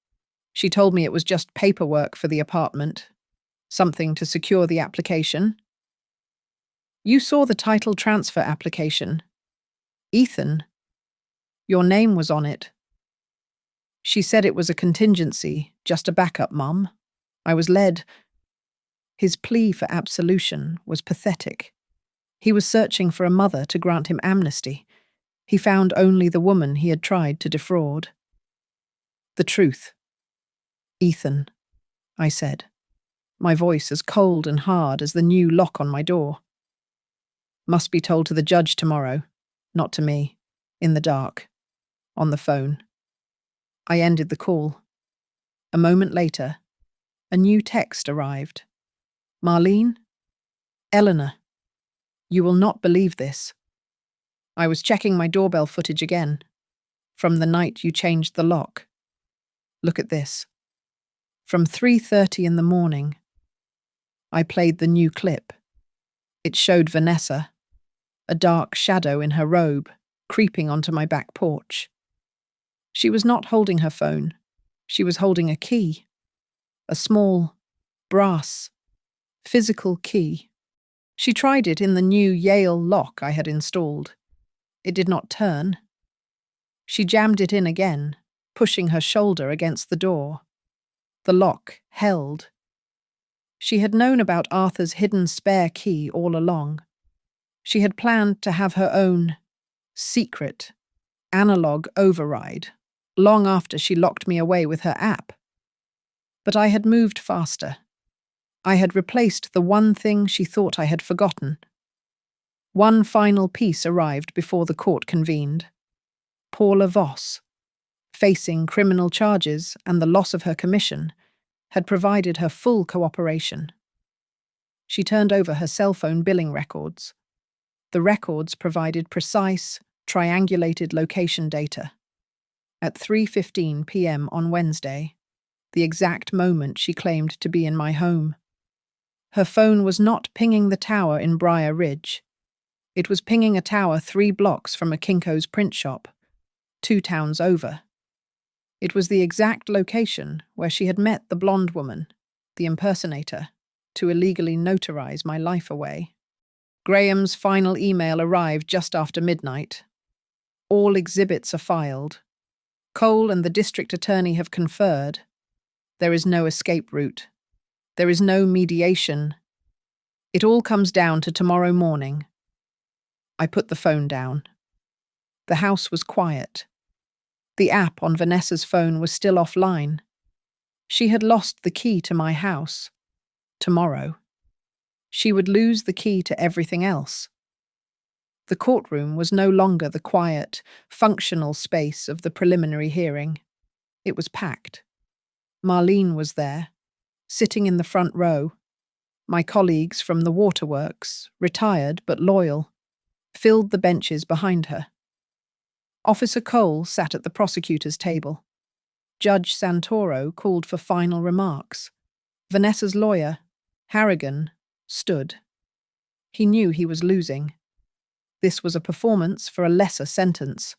Speaker 1: She told me it was just paperwork for the apartment. Something to secure the application. You saw the title transfer application. Ethan. Your name was on it. She said it was a contingency, just a backup, Mom. I was led." His plea for absolution was pathetic. He was searching for a mother to grant him amnesty. He found only the woman he had tried to defraud. "The truth. Ethan," I said, my voice as cold and hard as the new lock on my door. "Must be told to the judge tomorrow, not to me, in the dark, on the phone." I ended the call. A moment later, a new text arrived. "Marlene? Eleanor. You will not believe this. I was checking my doorbell footage again, from the night you changed the lock. Look at this. From 3:30 in the morning, I played the new clip. It showed Vanessa, a dark shadow in her robe, creeping onto my back porch. She was not holding her phone. She was holding a key. A small, brass, physical key. She tried it in the new Yale lock I had installed. It did not turn. She jammed it in again, pushing her shoulder against the door. The lock held. She had known about Arthur's hidden spare key all along. She had planned to have her own secret, analog override, long after she locked me away with her app. But I had moved faster. I had replaced the one thing she thought I had forgotten. One final piece arrived before the court convened. Paula Voss, facing criminal charges and the loss of her commission, had provided her full cooperation. She turned over her cell phone billing records. The records provided precise, triangulated location data. At 3:15 p.m. on Wednesday, the exact moment she claimed to be in my home. Her phone was not pinging the tower in Briar Ridge. It was pinging a tower 3 blocks from a Kinko's print shop, 2 towns over. It was the exact location where she had met the blonde woman, the impersonator, to illegally notarize my life away. Graham's final email arrived just after midnight. All exhibits are filed. Cole and the district attorney have conferred. There is no escape route. There is no mediation. It all comes down to tomorrow morning. I put the phone down. The house was quiet. The app on Vanessa's phone was still offline. She had lost the key to my house. Tomorrow, she would lose the key to everything else. The courtroom was no longer the quiet, functional space of the preliminary hearing. It was packed. Marlene was there, sitting in the front row. My colleagues from the waterworks, retired but loyal, filled the benches behind her. Officer Cole sat at the prosecutor's table. Judge Santoro called for final remarks. Vanessa's lawyer, Harrigan, stood. He knew he was losing. This was a performance for a lesser sentence.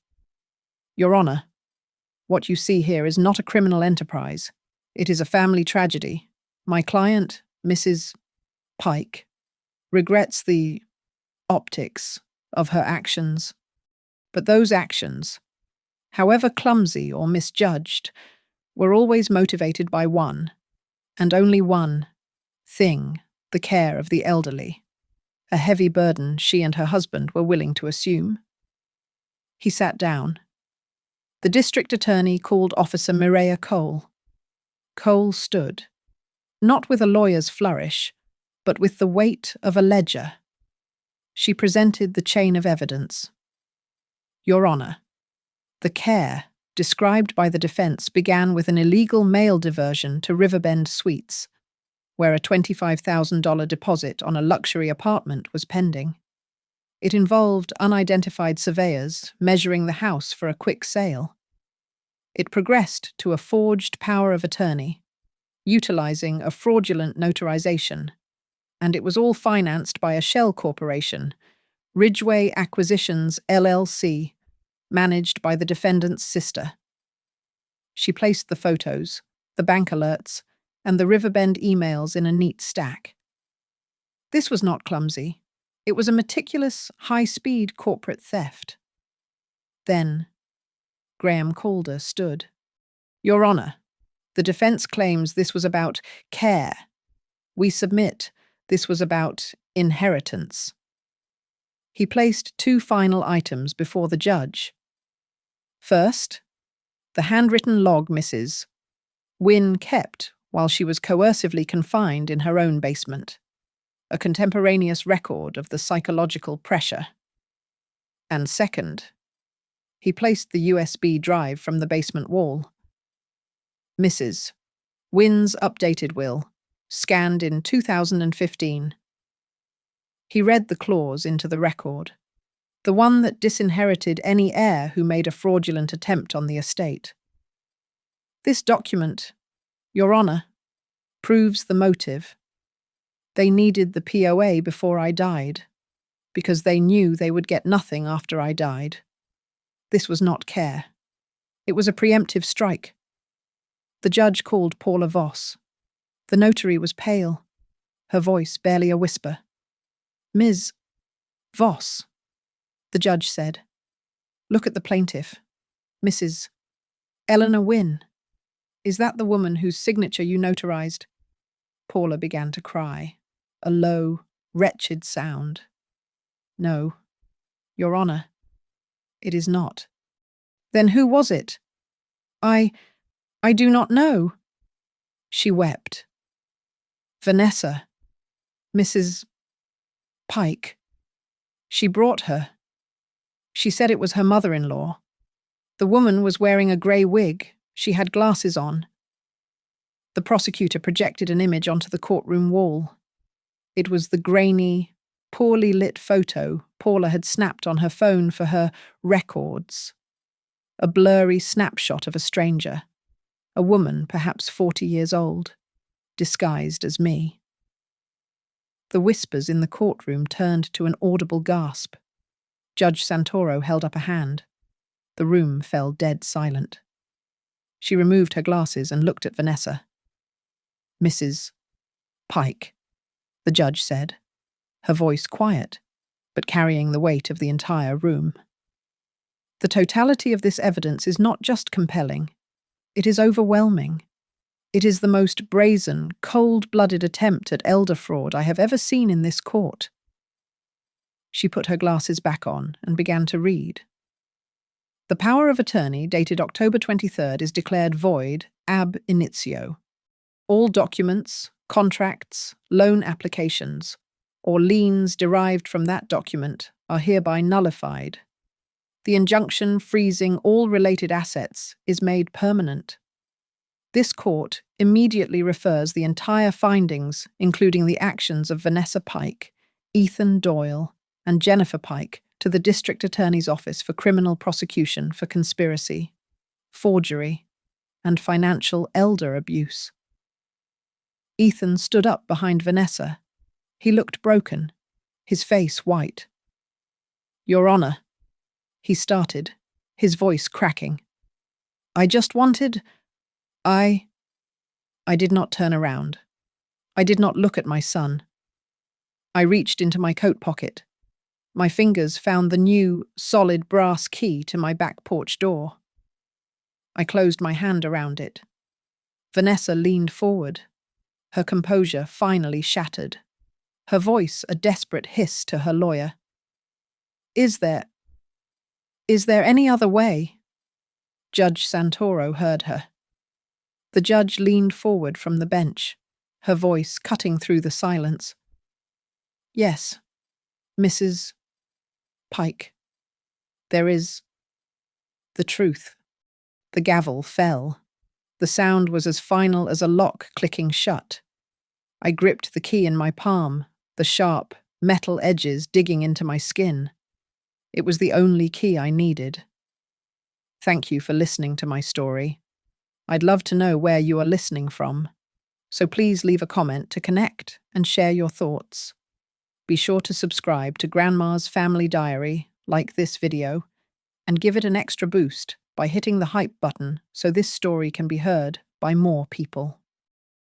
Speaker 1: Your Honor, what you see here is not a criminal enterprise. It is a family tragedy. My client, Mrs. Pike, regrets the optics of her actions. But those actions, however clumsy or misjudged, were always motivated by one, and only one, thing: the care of the elderly, a heavy burden she and her husband were willing to assume. He sat down. The district attorney called Officer Mireya Cole. Cole stood, not with a lawyer's flourish, but with the weight of a ledger. She presented the chain of evidence. Your Honor, the care described by the defense began with an illegal mail diversion to Riverbend Suites, where a $25,000 deposit on a luxury apartment was pending. It involved unidentified surveyors measuring the house for a quick sale. It progressed to a forged power of attorney, utilizing a fraudulent notarization, and it was all financed by a shell corporation, Ridgeway Acquisitions LLC, managed by the defendant's sister. She placed the photos, the bank alerts, and the Riverbend emails in a neat stack. This was not clumsy. It was a meticulous, high-speed corporate theft. Then, Graham Calder stood. Your Honor, the defense claims this was about care. We submit this was about inheritance. He placed two final items before the judge. First, the handwritten log Mrs. Wynne kept while she was coercively confined in her own basement, a contemporaneous record of the psychological pressure. And second, he placed the USB drive from the basement wall. Mrs. Wynne's updated will, scanned in 2015. He read the clause into the record, the one that disinherited any heir who made a fraudulent attempt on the estate. This document, Your Honor, proves the motive. They needed the POA before I died, because they knew they would get nothing after I died. This was not care. It was a preemptive strike. The judge called Paula Voss. The notary was pale, her voice barely a whisper. Ms. Voss, the judge said. Look at the plaintiff, Mrs. Eleanor Wynne. Is that the woman whose signature you notarized? Paula began to cry, a low, wretched sound. No, Your Honor, it is not. Then who was it? I do not know. She wept. Vanessa, Mrs. Pike. She brought her. She said it was her mother-in-law. The woman was wearing a grey wig. She had glasses on. The prosecutor projected an image onto the courtroom wall. It was the grainy, poorly lit photo Paula had snapped on her phone for her records. A blurry snapshot of a stranger, a woman perhaps 40 years old, disguised as me. The whispers in the courtroom turned to an audible gasp. Judge Santoro held up a hand. The room fell dead silent. She removed her glasses and looked at Vanessa. Mrs. Pike, the judge said, her voice quiet, but carrying the weight of the entire room. The totality of this evidence is not just compelling, it is overwhelming. It is the most brazen, cold-blooded attempt at elder fraud I have ever seen in this court. She put her glasses back on and began to read. The power of attorney, dated October 23rd, is declared void ab initio. All documents, contracts, loan applications, or liens derived from that document are hereby nullified. The injunction freezing all related assets is made permanent. This court immediately refers the entire findings, including the actions of Vanessa Pike, Ethan Doyle, and Jennifer Pike, to the District Attorney's Office for criminal prosecution for conspiracy, forgery, and financial elder abuse. Ethan stood up behind Vanessa. He looked broken, his face white. Your Honor, he started, his voice cracking. I just wanted... I did not turn around. I did not look at my son. I reached into my coat pocket. My fingers found the new, solid brass key to my back porch door. I closed my hand around it. Vanessa leaned forward, her composure finally shattered, her voice a desperate hiss to her lawyer. Is there any other way? Judge Santoro heard her. The judge leaned forward from the bench, her voice cutting through the silence. Yes, Mrs. Pike. There is the truth. The gavel fell. The sound was as final as a lock clicking shut. I gripped the key in my palm, the sharp, metal edges digging into my skin. It was the only key I needed. Thank you for listening to my story. I'd love to know where you are listening from, so please leave a comment to connect and share your thoughts. Be sure to subscribe to Grandma's Family Diary, like this video, and give it an extra boost by hitting the hype button so this story can be heard by more people.